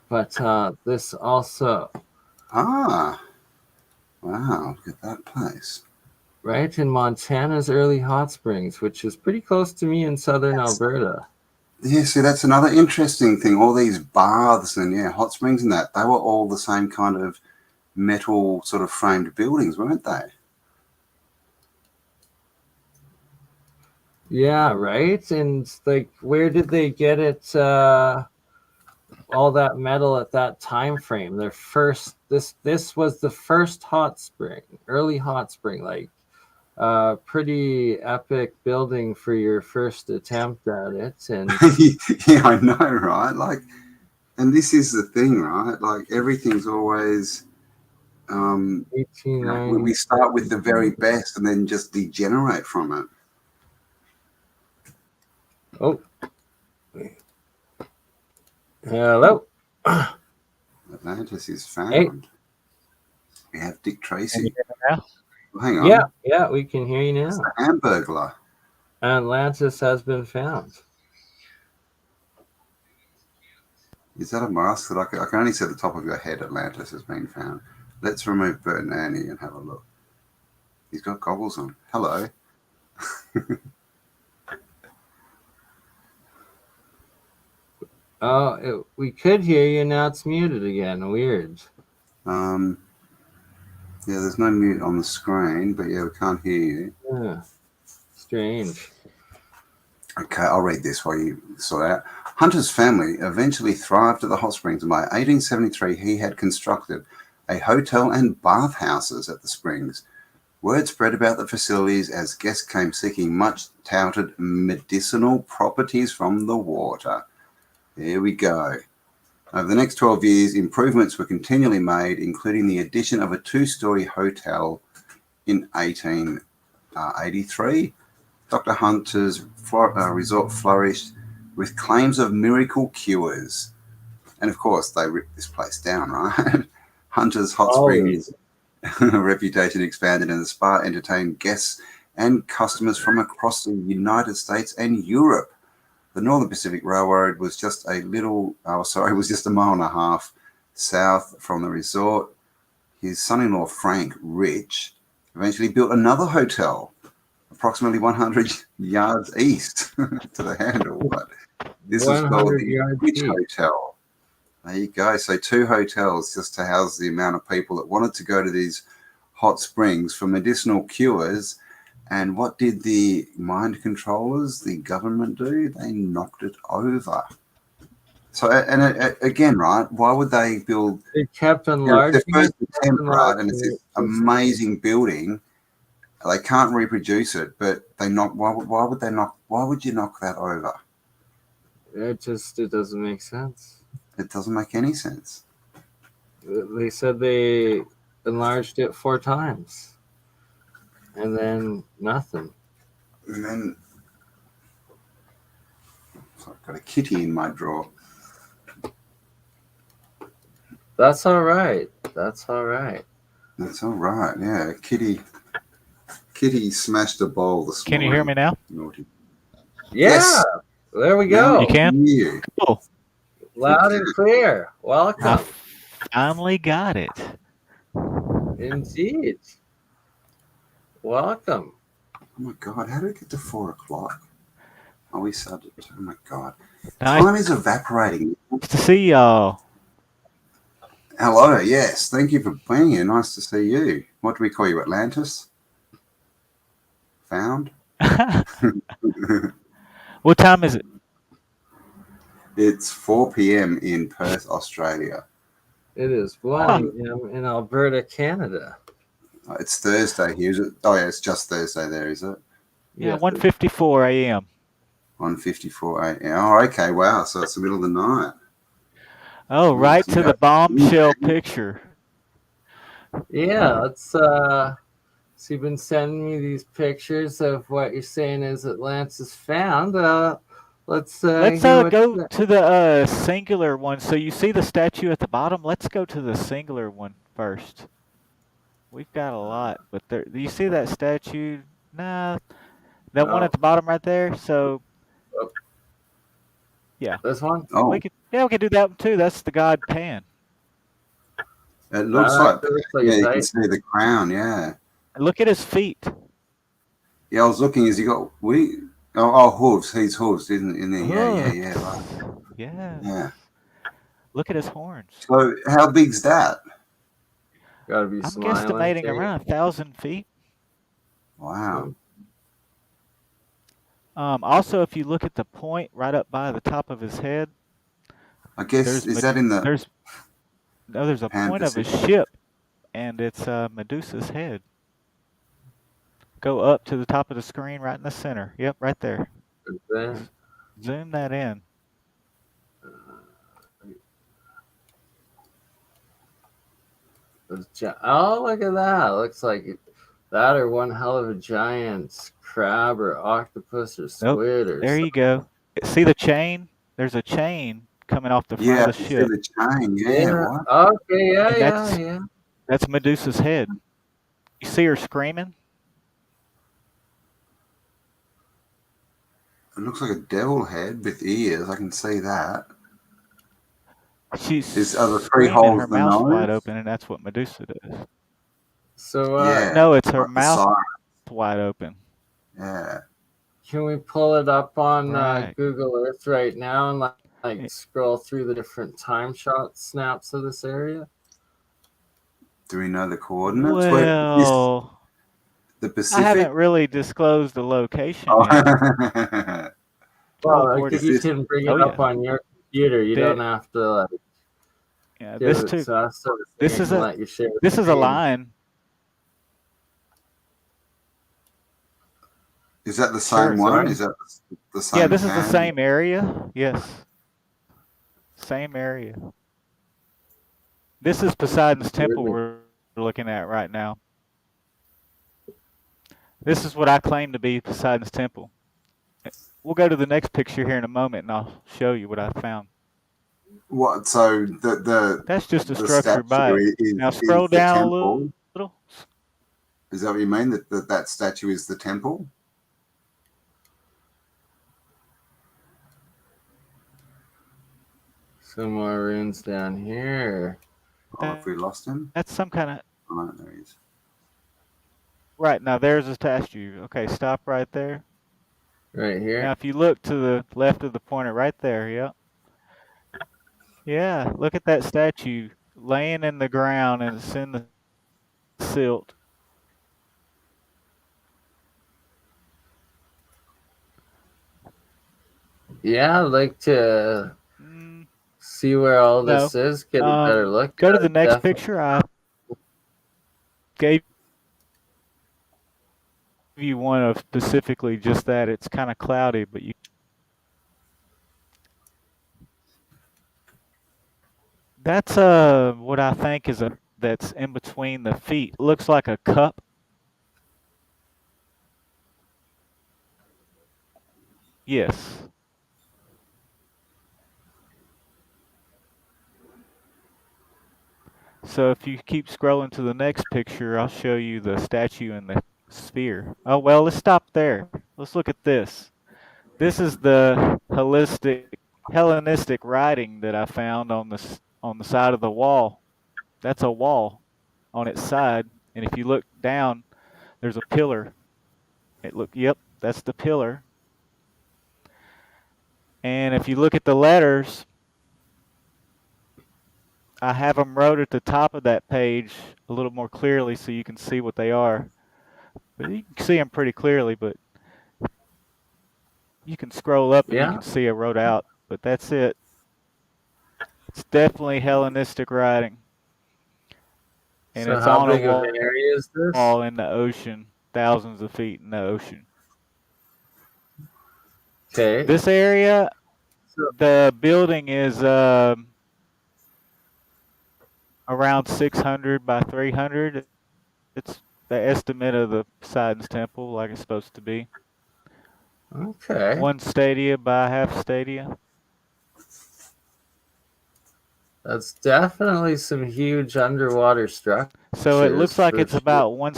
But this also. Wow, look at that place. Right in Montana's early hot springs, which is pretty close to me in southern Alberta. Yeah, see, that's another interesting thing. All these baths and hot springs and that, they were all the same kind of metal sort of framed buildings, weren't they? Yeah, right. And where did they get it all that metal at that time frame. Their first this was the first hot spring, early hot spring, like pretty epic building for your first attempt at it. And yeah, I know, right? Like, and this is the thing, right? Like everything's always we start with the very best and then just degenerate from it. Oh, hello. Atlantis is found. Hey. We have Dick Tracy. Can you hear me now? Well, hang on. Yeah, we can hear you now. It's the Hamburglar. Atlantis has been found. Is that a mask that I can only see at the top of your head? Atlantis has been found. Let's remove BurnEye and have a look. He's got goggles on. Hello. Oh, we could hear you, now it's muted again. Weird. Yeah, there's no mute on the screen, but yeah, we can't hear you. Yeah. Strange. Okay, I'll read this while you sort out. Hunter's family eventually thrived at the hot springs, and by 1873 he had constructed a hotel and bathhouses at the springs. Word spread about the facilities as guests came seeking much touted medicinal properties from the water. There we go. Over the next 12 years, improvements were continually made, including the addition of a 2-story hotel in 1883. Dr. Hunter's resort flourished with claims of miracle cures. And of course, they ripped this place down, right? Hunter's hot springs reputation expanded, and the spa entertained guests and customers from across the United States and Europe. The Northern Pacific Railroad was just a mile and a half south from the resort. His son-in-law, Frank Rich, eventually built another hotel approximately 100 yards east to the handle. But this is called the Rich Hotel. There you go. So 2 hotels just to house the amount of people that wanted to go to these hot springs for medicinal cures. And what did the mind controllers, the government, do? They knocked it over. So, and again, right, why would they build... They kept enlarging the first attempt, right, and it's this amazing building. They can't reproduce it, but they knock... Why would you knock that over? It doesn't make sense. It doesn't make any sense. They said they enlarged it 4 times. And then nothing. And then so I've got a kitty in my drawer. That's all right. That's all right. That's all right. Yeah, kitty smashed a bowl this morning. Can you hear me now? Naughty. Yeah. Yes. There we go. You can? Cool. Loud and clear. Welcome. I finally got it. Indeed. Welcome. Oh my God, how did it get to 4 o'clock? Oh, we started. Oh my God. Nice. Time is evaporating. Nice to see y'all. Hello, yes. Thank you for being here. Nice to see you. What do we call you, Atlantis? Found? What time is it? It's 4 p.m. in Perth, Australia. It is 1 p.m. in Alberta, Canada. It's Thursday here, is it? Oh, yeah, it's just Thursday there, is it? Yeah, 1:54 a.m. 1:54 a.m. Oh, okay, wow. So it's the middle of the night. Oh, right to the bombshell picture. Yeah, so you've been sending me these pictures of what you're saying is Atlantis found. Let's go to the singular one. So you see the statue at the bottom? Let's go to the singular one first. We've got a lot, but do you see that statue? Nah, that one at the bottom right there. So, yeah, this one. Oh, we could do that one too. That's the god Pan. it looks like yeah, you can see the crown. Yeah. And look at his feet. Yeah, I was looking. Has he got hooves? He's hooves, isn't in there? Yeah. Right. Yeah. Look at his horns. So how big's that? Gotta be I'm guesstimating around 1,000 feet. Wow. Also, if you look at the point right up by the top of his head, I guess, is that in the there's a point of a ship, and it's Medusa's head. Go up to the top of the screen, right in the center. Yep, right there. Zoom that in. Oh, look at that. Looks like that or one hell of a giant crab or octopus or squid or there something. you go. See the chain? There's a chain coming off the front of the ship. See the chain. Yeah. What? Okay, yeah. That's Medusa's head. You see her screaming? It looks like a devil head with ears. I can see that. She's are the three holes her in the mouth's nose? wide open, and that's what Medusa does. So no, it's her mouth wide open. Yeah. Can we pull it up on Google Earth right now and like scroll through the different time shot snaps of this area? Do we know the coordinates? Well, the Pacific? I haven't really disclosed the location yet. Well, you can bring it up on your computer. You don't have to like. Yeah, this is a line. Is that the same one? Is that the same? Yeah, this is the same area. Yes, same area. This is Poseidon's temple we're looking at right now. This is what I claim to be Poseidon's temple. We'll go to the next picture here in a moment, and I'll show you what I found. What? So that's just a structure by it. Now scroll down a little. Is that what you mean? That statue is the temple? Some more runes down here. Oh, have we lost him? That's some kind of. Oh, there he is. Right, now there's a statue. Okay, stop right there. Right here. Now if you look to the left of the pointer, right there, yep. Yeah, look at that statue laying in the ground, and it's in the silt. Yeah, I'd like to see where all this is. Get a better look. Go to the next picture. I gave you one of specifically just that. It's kind of cloudy, but you. That's what I think is that's in between the feet. Looks like a cup. Yes. So if you keep scrolling to the next picture, I'll show you the statue and the sphere. Oh, well, let's stop there. Let's look at this. This is the Hellenistic writing that I found on the side of the wall. That's a wall on its side, and if you look down, there's a pillar. Yep, that's the pillar. And if you look at the letters, I have them wrote at the top of that page a little more clearly so you can see what they are. But you can see them pretty clearly, but you can scroll up and you can see it wrote out, but that's it. It's definitely Hellenistic writing. And so it's how on big a wall, of an area is this? All in the ocean, thousands of feet in the ocean. Okay. This area, the building is around 600 by 300. It's the estimate of the Poseidon's temple, like it's supposed to be. Okay. 1 stadia by half stadia. That's definitely some huge underwater structures. So it looks like it's about one.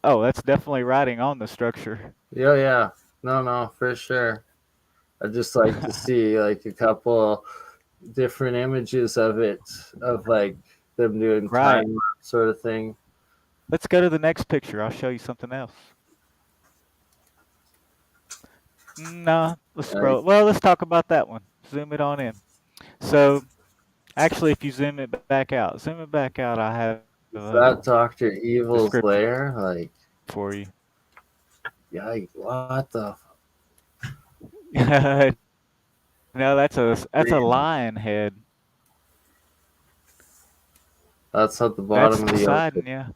Oh, that's definitely writing on the structure. Yeah. No, for sure. I'd just like to see like a couple different images of it, of like them doing time sort of thing. Let's go to the next picture. I'll show you something else. No, let's scroll. Well, let's talk about that one. Zoom it on in. So, actually, if you zoom it back out, I have. Is that Dr. Evil's lair? Like for you. Yeah, what the? No, that's a lion head. That's at the That's bottom of the Poseidon, ocean. yeah.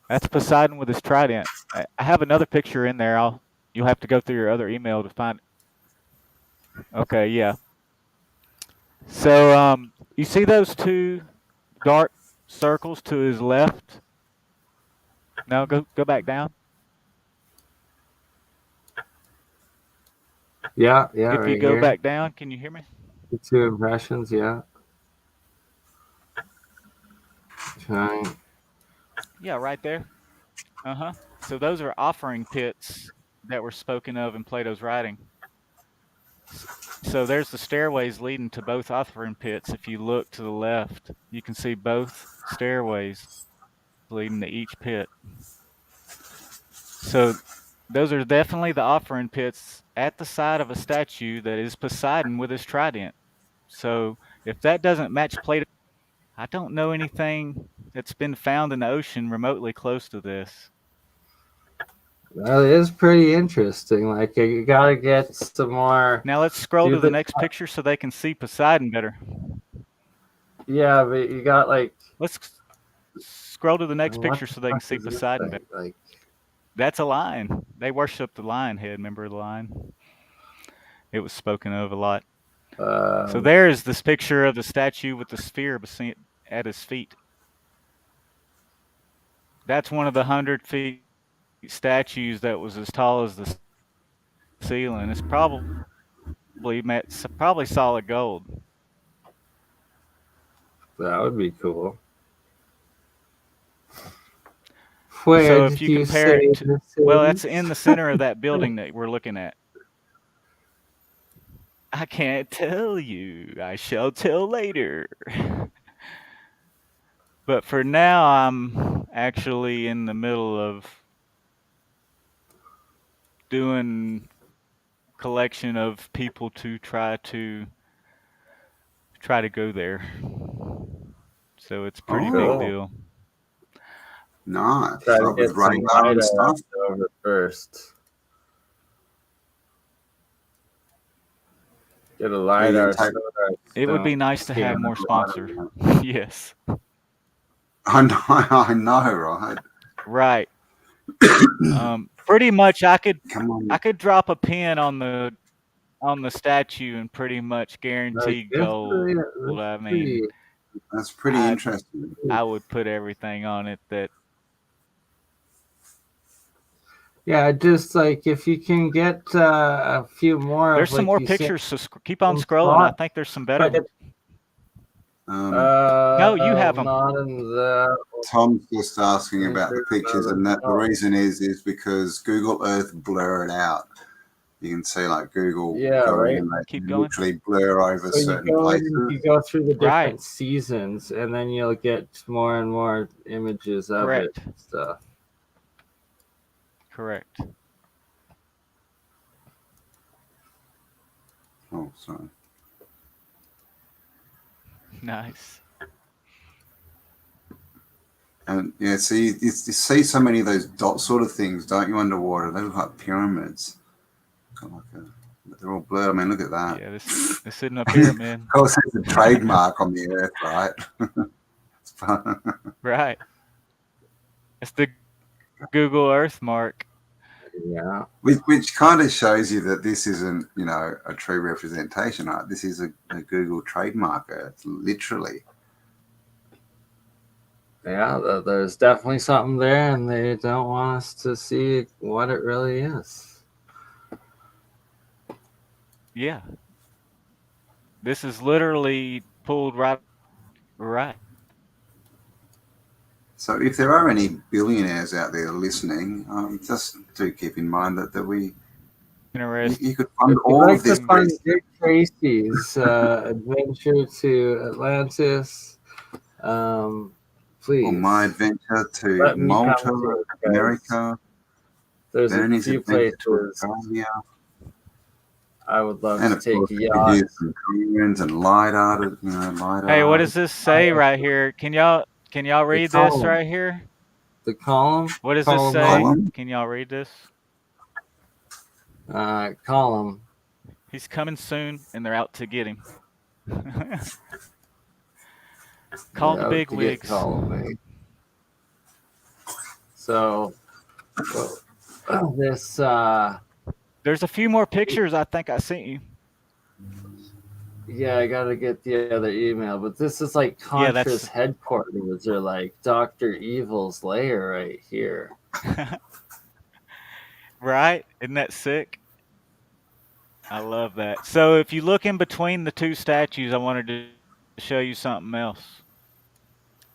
That's Poseidon with his trident. I have another picture in there. You'll have to go through your other email to find it. Okay, yeah. So you see those two dark circles to his left? No, go back down. Yeah, If you right go here. back down, can you hear me? The 2 impressions, yeah. Trying. Yeah, right there. Uh-huh. So those are offering pits that were spoken of in Plato's writing. So there's the stairways leading to both offering pits. If you look to the left, you can see both stairways leading to each pit. So those are definitely the offering pits at the side of a statue that is Poseidon with his trident. So if that doesn't match Plato, I don't know anything that's been found in the ocean remotely close to this. That is pretty interesting. Like, you gotta get some more. Now let's scroll Do to the next picture so they can see Poseidon better. Yeah, but you got like. Let's scroll to the next What picture the so they can fuck see is this Poseidon thing? better. Like, That's a lion. They worship the lion head. Remember the lion? It was spoken of a lot. So there is this picture of the statue with the sphere at his feet. That's one of the 100-foot statues that was as tall as the ceiling. It's probably solid gold. that would be cool. Where So if did you compare it to, well, that's this in the center of that building that we're looking at. I can't tell you. I shall tell later. But for now, I'm actually in the middle of doing collection of people to try to go there. So it's a pretty big deal. Nice. Try to Like with get some radar and LiDAR stuff. over first. Get a LiDAR. It would be nice to have more sponsors. Yes. I know, right? Right. Pretty much, I could drop a pin on the statue and pretty much guarantee gold. I mean, that's pretty interesting. I would put everything on it that. Yeah, just like if you can get a few more. There's some more pictures, so keep on scrolling. I think there's some better ones. No, you have them. Not in the. Tom's just asking about the pictures, and that the reason is because Google Earth blur it out. You can see like Google right. and they Keep going. literally blur over certain places. You go through the different seasons, and then you'll get more and more images of it and stuff. Correct. Oh, sorry. Nice. And yeah, so you see so many of those dot sort of things, don't you, underwater? They look like pyramids. They're all blurred. I mean, look at that. Yeah, this isn't a pyramid. Of course, it's a trademark on the Earth, right? It's fun. Right. It's the Google Earth mark. Yeah. Which kind of shows you that this isn't, a true representation, right? This is a Google trademark Earth, literally. Yeah, there's definitely something there, and they don't want us to see what it really is. Yeah. This is literally pulled right. So if there are any billionaires out there listening, just do keep in mind that we you could fund all of this. Fund Dick Tracy's adventure to Atlantis. Please. Or my adventure to Malta, America. There's a few places I would love to take a yacht. Some coins and LiDAR, LiDAR. Hey, what does this say right here? Can y'all read this right here? The column. What does this say? Can y'all read this? Column. He's coming soon, and they're out to get him. Call the big to get wigs. Holloway. So this There's a few more pictures I think I sent you. yeah, I gotta get the other email, but this is like Yeah, Contra's headquarters or like Dr. Evil's lair right here. right? Isn't that sick? I love that. So if you look in between the two statues, I wanted to show you something else.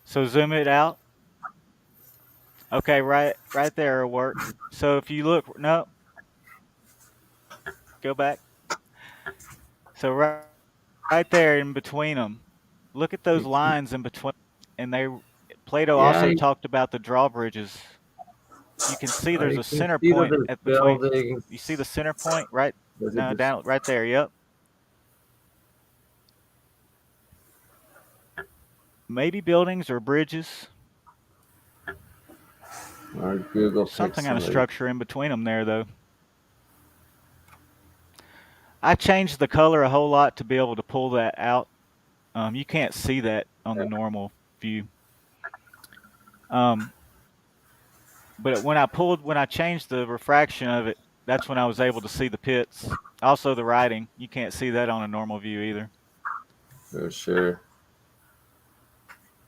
So zoom it out. Okay, right there will work. So if you look, no, go back. So right there in between them, look at those lines in between. And Plato also talked about the drawbridges. You can see there's a center point at between. Buildings. You see the center point right? No, down right there. Yep. Maybe buildings or bridges. Or Google something kind of structure in between them there, though. I changed the color a whole lot to be able to pull that out. You can't see that on the normal view. But when I changed the refraction of it, that's when I was able to see the pits. Also the writing, you can't see that on a normal view either. For sure.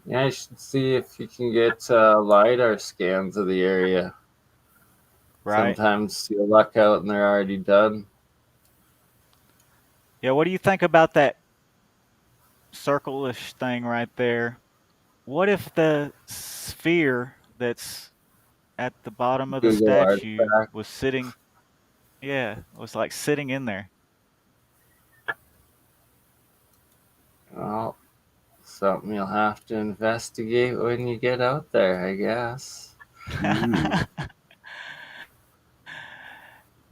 Yeah, I should see if you can get LiDAR scans of the area. Right. Sometimes you luck out and they're already done. Yeah, what do you think about that circle-ish thing right there? What if the sphere that's at the bottom of the statue was sitting, was like sitting in there? Well, something you'll have to investigate when you get out there, I guess.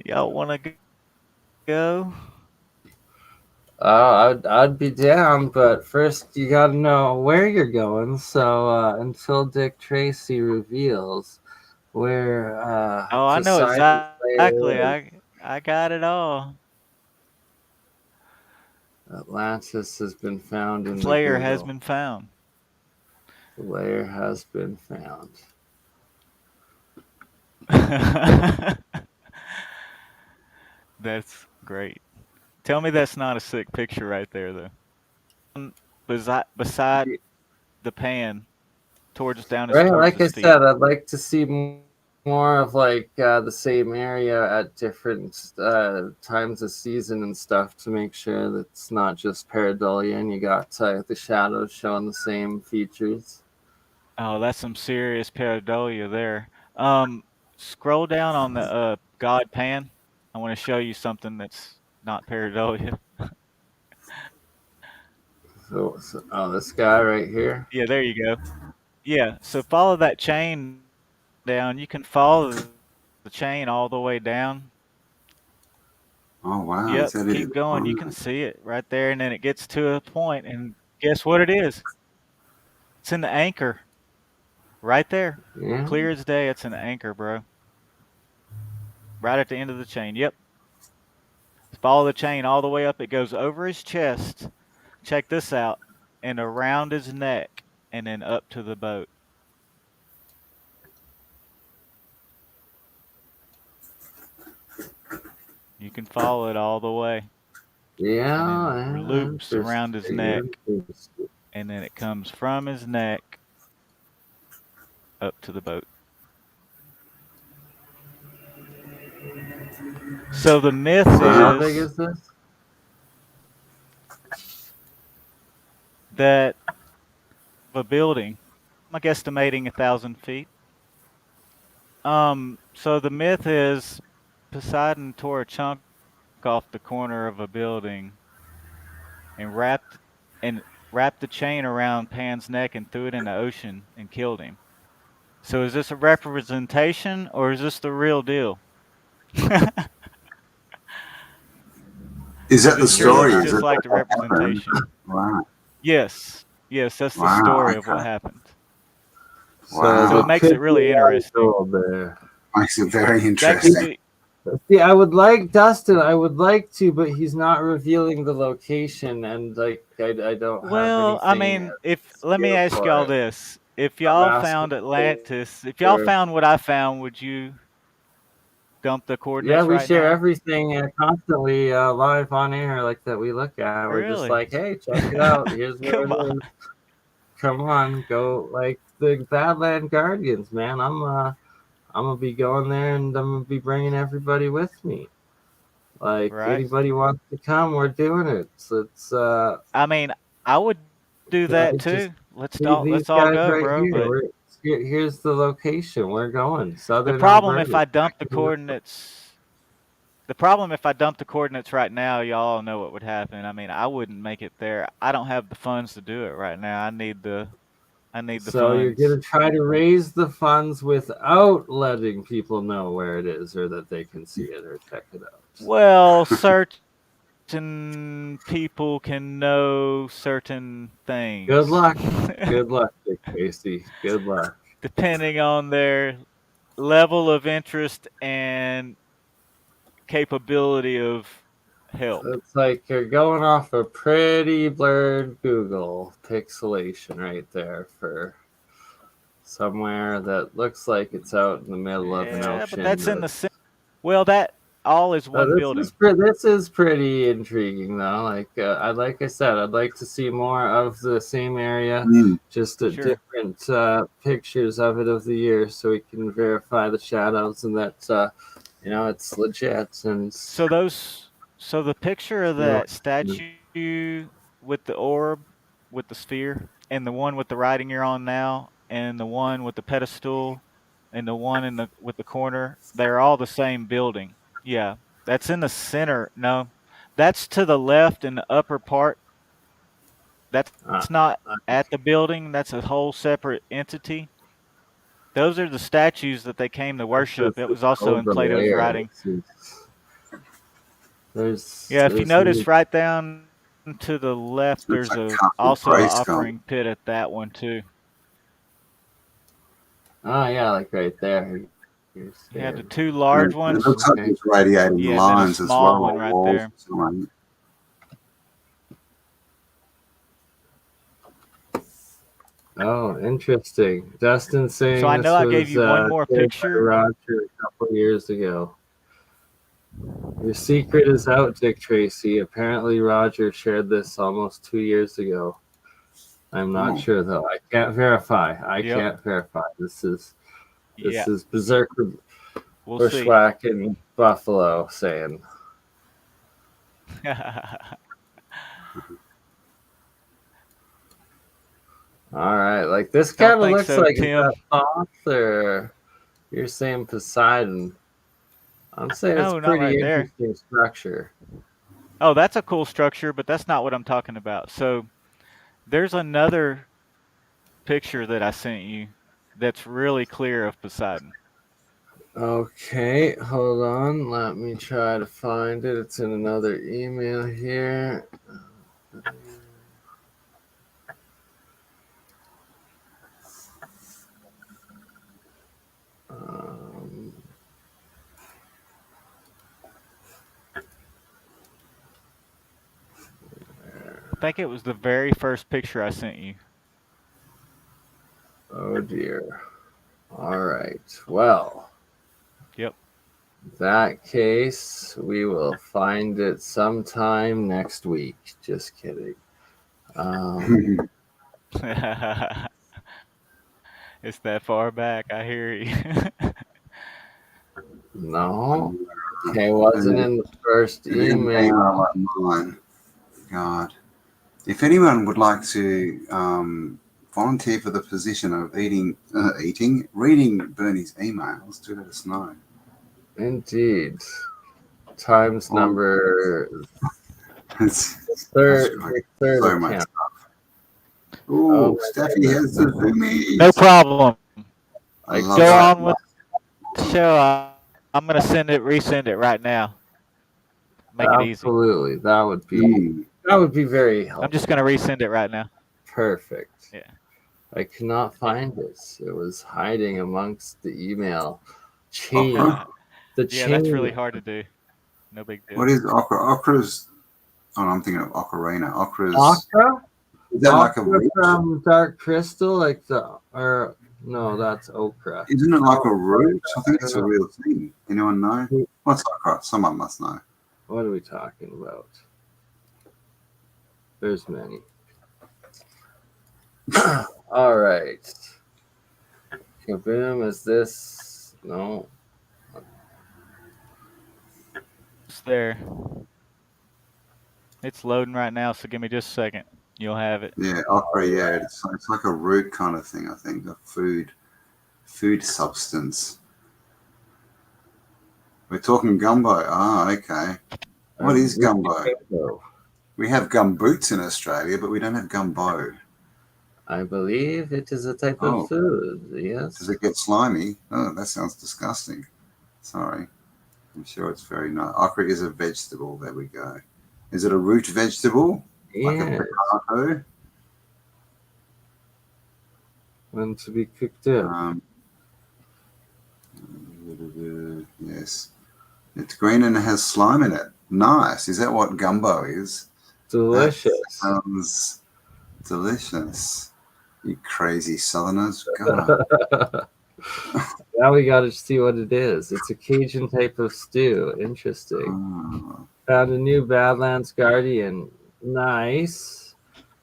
Y'all want to go? I'd be down, but first you gotta know where you're going. So until Dick Tracy reveals where, oh, I know exactly. I got it all. Atlantis has been found in the layer has been found. The layer has been found. That's great. Tell me that's not a sick picture right there, though. Beside the pan, towards down as Right, towards like the I steep. said, I'd like to see more of like the same area at different times of season and stuff to make sure that it's not just pareidolia and you got the shadows showing the same features. Oh, that's some serious pareidolia there. Scroll down on the God pan. I want to show you something that's not pareidolia. So, this guy right here. Yeah, there you go. Yeah, so follow that chain down. You can follow the chain all the way down. Oh, wow. Yep, keep going. You can see it right there, and then it gets to a point, and guess what it is? It's in the anchor. Right there. Yeah. Clear as day, it's an anchor, bro. Right at the end of the chain. Yep. Follow the chain all the way up. It goes over his chest. Check this out. And around his neck, and then up to the boat. You can follow it all the way. Yeah. And it loops around his neck. And then it comes from his neck up to the boat. So the myth is, how big is this? That a building, I'm guesstimating 1,000 feet. So the myth is Poseidon tore a chunk off the corner of a building and wrapped the chain around Pan's neck and threw it in the ocean and killed him. So is this a representation or is this the real deal? Is that the story? It's just like the representation. Wow. Yes, that's the story of what happened. Wow. So it makes it really interesting. Makes it very interesting. See, I would like Dustin. I would like to, but he's not revealing the location, and like I don't have Well, I anything mean, if let me here ask for y'all it. this: if I'm y'all asking found Atlantis, if y'all for. found what I found, would you dump the Yeah, coordinates we right share now? everything constantly live on air, like that we look at. We're just Really? like, hey, check it out. Here's where Come on. it is. Come on, go like the Badland Guardians, man. I'm gonna be going there, and I'm gonna be bringing everybody with me. Like Right. anybody wants to come, we're doing it. So it's I mean, I would do that right, just too. Let's see all these let's all guys go, right bro. here. But Here's the location. We're going the Southern problem if Alberta. I dump the coordinates, the problem if I dump the coordinates right now, y'all know what would happen. I mean, I wouldn't make it there. I don't have the funds to do it right now. I need the So you're funds. gonna try to raise the funds without letting people know where it is, or that they can see it or check it out. Well, certain people can know certain Good things. luck. Good luck, Dick Tracy. Good luck. Depending on their level of interest and capability of help. It's like you're going off a pretty blurred Google pixelation right there for somewhere that looks like it's out in the middle of an Yeah, but ocean. that's in the well, that all is one building. This is pretty intriguing though. Like I said, I'd like to see more of the same area, Mm. just Sure. different pictures of it of the year, so we can verify the shadows and that it's legit. And So the picture of that statue with the orb, with the sphere, and the one with the writing you're on now, and the one with the pedestal, and the one with the corner, they're all the same building. Yeah, that's in the center. No, that's to the left in the upper part. That's uh, not at the building. That's a whole separate entity. Those are the statues that they came to worship. this It is was also in Plato's layer. writing. Yeah, if you There's notice right down to the left, Looks there's like a Castle also an Grayskull. offering pit at that one too. oh yeah, like right there. You have the Saying. two And large it ones. looks like Okay. there's radiating Yeah, and then a lines as well, small one or right walls there. or something. Oh, interesting. Dustin So saying I know this I gave was you one more shared by picture. Roger a couple years ago. Your secret is out, Dick Tracy. Apparently, Roger shared this almost 2 years ago. I'm not Oh, sure though. I can't verify. I Yep. can't verify. This Yeah. is Berserker We'll see. Bushwhacking Buffalo saying. All right, like this Don't kind of think looks so, like is Tim. that Thoth or you're saying Poseidon? I'm saying it's No, not right pretty there. interesting structure. Oh, that's a cool structure, but that's not what I'm talking about. So there's another picture that I sent you that's really clear of Poseidon. Okay, hold on. Let me try to find it. It's in another email here. Um, I think it was the very first picture I sent you. oh dear. All right. Well, Yep. in that case, we will find it sometime next week. Just kidding. Um, It's that far back. I hear you. no, okay, wasn't in the first and then email. email like mine. God. If anyone would like to volunteer for the position of reading Bernie's emails, do let us know. Indeed. Times Oh, number It's third, like third so much attempt. stuff. Ooh, my Steffi goodness. has the zoomies. No problem. I love Go that. on with the show. I'm gonna resend it right now. Make it easy. Absolutely. That would be very I'm helpful. just gonna resend it right now. Perfect. Yeah. I could not find it. It was hiding amongst the email chain. The Yeah, that's really chain. hard to do. No big deal. What is okra? Okra's. Oh, I'm thinking of ocarina. Okra's. Okra? Is that like a Okra root? from Dark Crystal, or no, that's okra. Isn't it like a Oh, root? I think I it's don't a know. real thing. Anyone know? What's okra? Someone must know. What are we talking about? There's many. All right. Kaboom, is this? No. It's there. It's loading right now, so give me just a second. You'll have it. Yeah, okra. Yeah, it's like a root kind of thing. I think a food substance. We're talking gumbo. Ah, okay. What is gumbo? We have gumboots in Australia, but we don't have gumbo. I believe it is a type of food. Yes. Does it get slimy? Oh, that sounds disgusting. Sorry. I'm sure it's very nice. Okra is a vegetable. There we go. Is it a root vegetable? Like a potato? When to be cooked up. Yes. It's green and it has slime in it. Nice. Is that what gumbo is? Delicious. That sounds delicious. You crazy Southerners. God. Now we got to see what it is. It's a Cajun type of stew. Interesting. Oh. Found a new Badlands Guardian. Nice.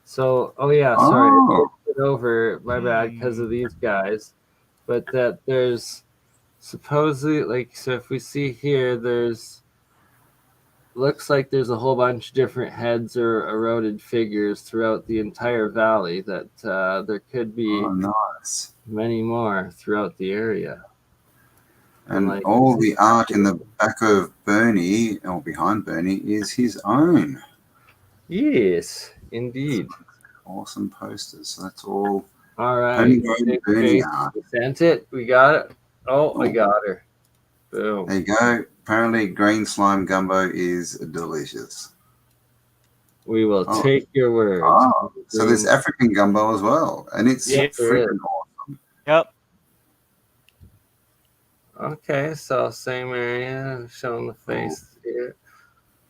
So, sorry. I skipped it over, my bad, because of these guys. But that there's supposedly, so if we see here, looks like there's a whole bunch of different heads or eroded figures throughout the entire valley, that there could be nice. many more throughout the area. And all the art in the back of BurnEye, or behind BurnEye, is his own. Yes, indeed. Awesome posters. So that's all. All right. Homegrown BurnEye art. We sent it. We got it. Oh, I got her. Boom. There you go. Apparently, green slime gumbo is delicious. We will take your word. Oh, so there's African gumbo as well, and it's freaking awesome. Yep. Okay, so same area, showing the face here.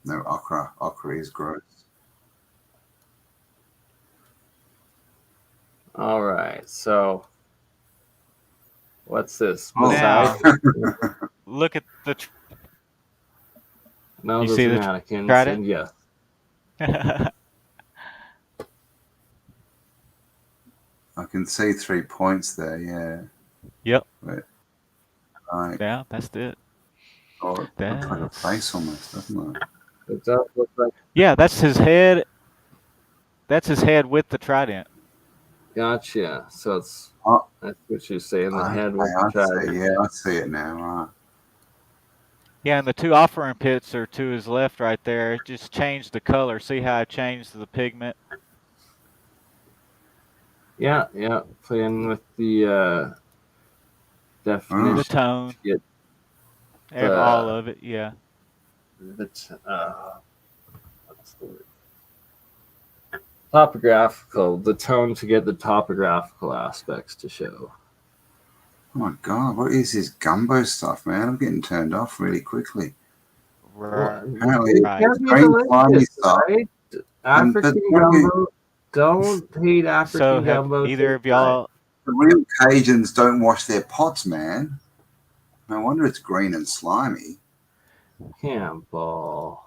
No, okra. Okra is gross. All right, so what's this? Now, look at the. You see the mannequins, trident? yes. I can see 3 points there. Yeah. Yep. Right. Yeah, that's it. Oh, it looks like a face almost, doesn't it? It does look like. Yeah, that's his head. That's his head with the trident. Gotcha. So it's that's what you're saying. The head with I the trident. Yeah, I see it now. Right. Yeah, and the two offering pits are to his left right there. It just changed the color. See how I changed the pigment? Yeah, playing with the definition. The tone. All of it, yeah. What's the word? Topographical, the tone to get the topographical aspects to show. Oh my God, what is this gumbo stuff, man? I'm getting turned off really quickly. Apparently, green slimy stuff. Right? African gumbo. Don't hate African gumbo. Either of y'all. The real Cajuns don't wash their pots, man. No wonder it's green and slimy. Campbell.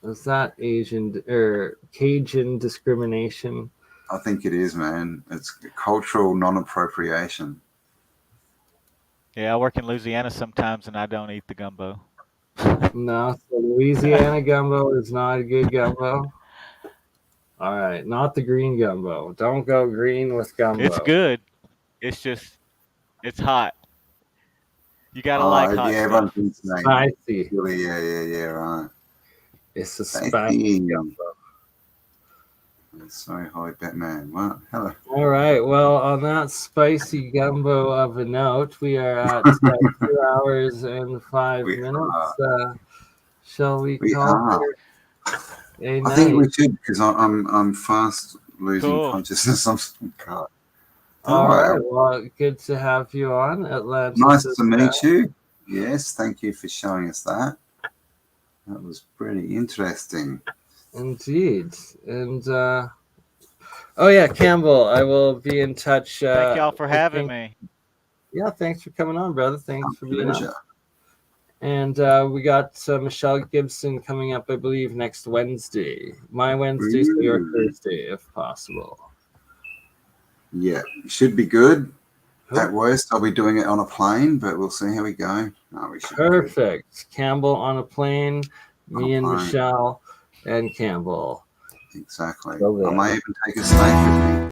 Is that Asian or Cajun discrimination? I think it is, man. It's cultural non-appropriation. Yeah, I work in Louisiana sometimes, and I don't eat the gumbo. No, so Louisiana gumbo is not a good gumbo. All right, not the green gumbo. Don't go green with gumbo. It's good. It's just, it's hot. You gotta like hot stuff. Spicy. Yeah, right. It's a spicy gumbo. Sorry, hi, Batman. Well, hello. All right. Well, on that spicy gumbo of a note, we are at 2 hours and 5 minutes. Shall we call it a night? I think we should, because I'm fast losing consciousness of some card. All right. Well, good to have you on, Atlanta. Nice to meet you. Yes, thank you for showing us that. That was pretty interesting. Indeed. And oh yeah, Campbell, I will be in touch. Thank y'all for I having think- me. Yeah, thanks for coming on, brother. Thanks for being on. Pleasure. And we got Michelle Gibson coming up, I believe, next Wednesday. My Wednesday, so your Ooh. Thursday, if possible. Yeah, should be good. Cool. At worst, I'll be doing it on a plane, but we'll see how we go. No, we should be good. Perfect. Campbell on a plane, me and plane. Michelle and Campbell. Exactly. Love I that. may even take a snake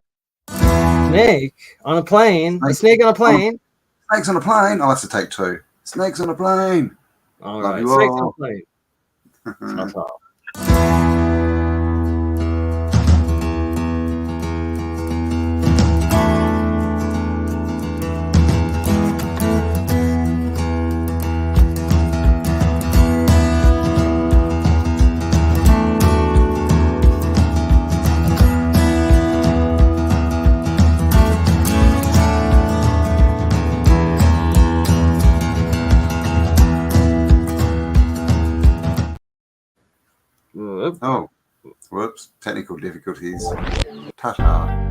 with me. Snake on a plane. A snake on a plane. Snakes on a plane. I'll have to take 2. Snakes on a plane. All Love right. you Snakes on a all. plane. Ta-ta. Whoop. Oh, whoops. Technical difficulties. Ta-ta.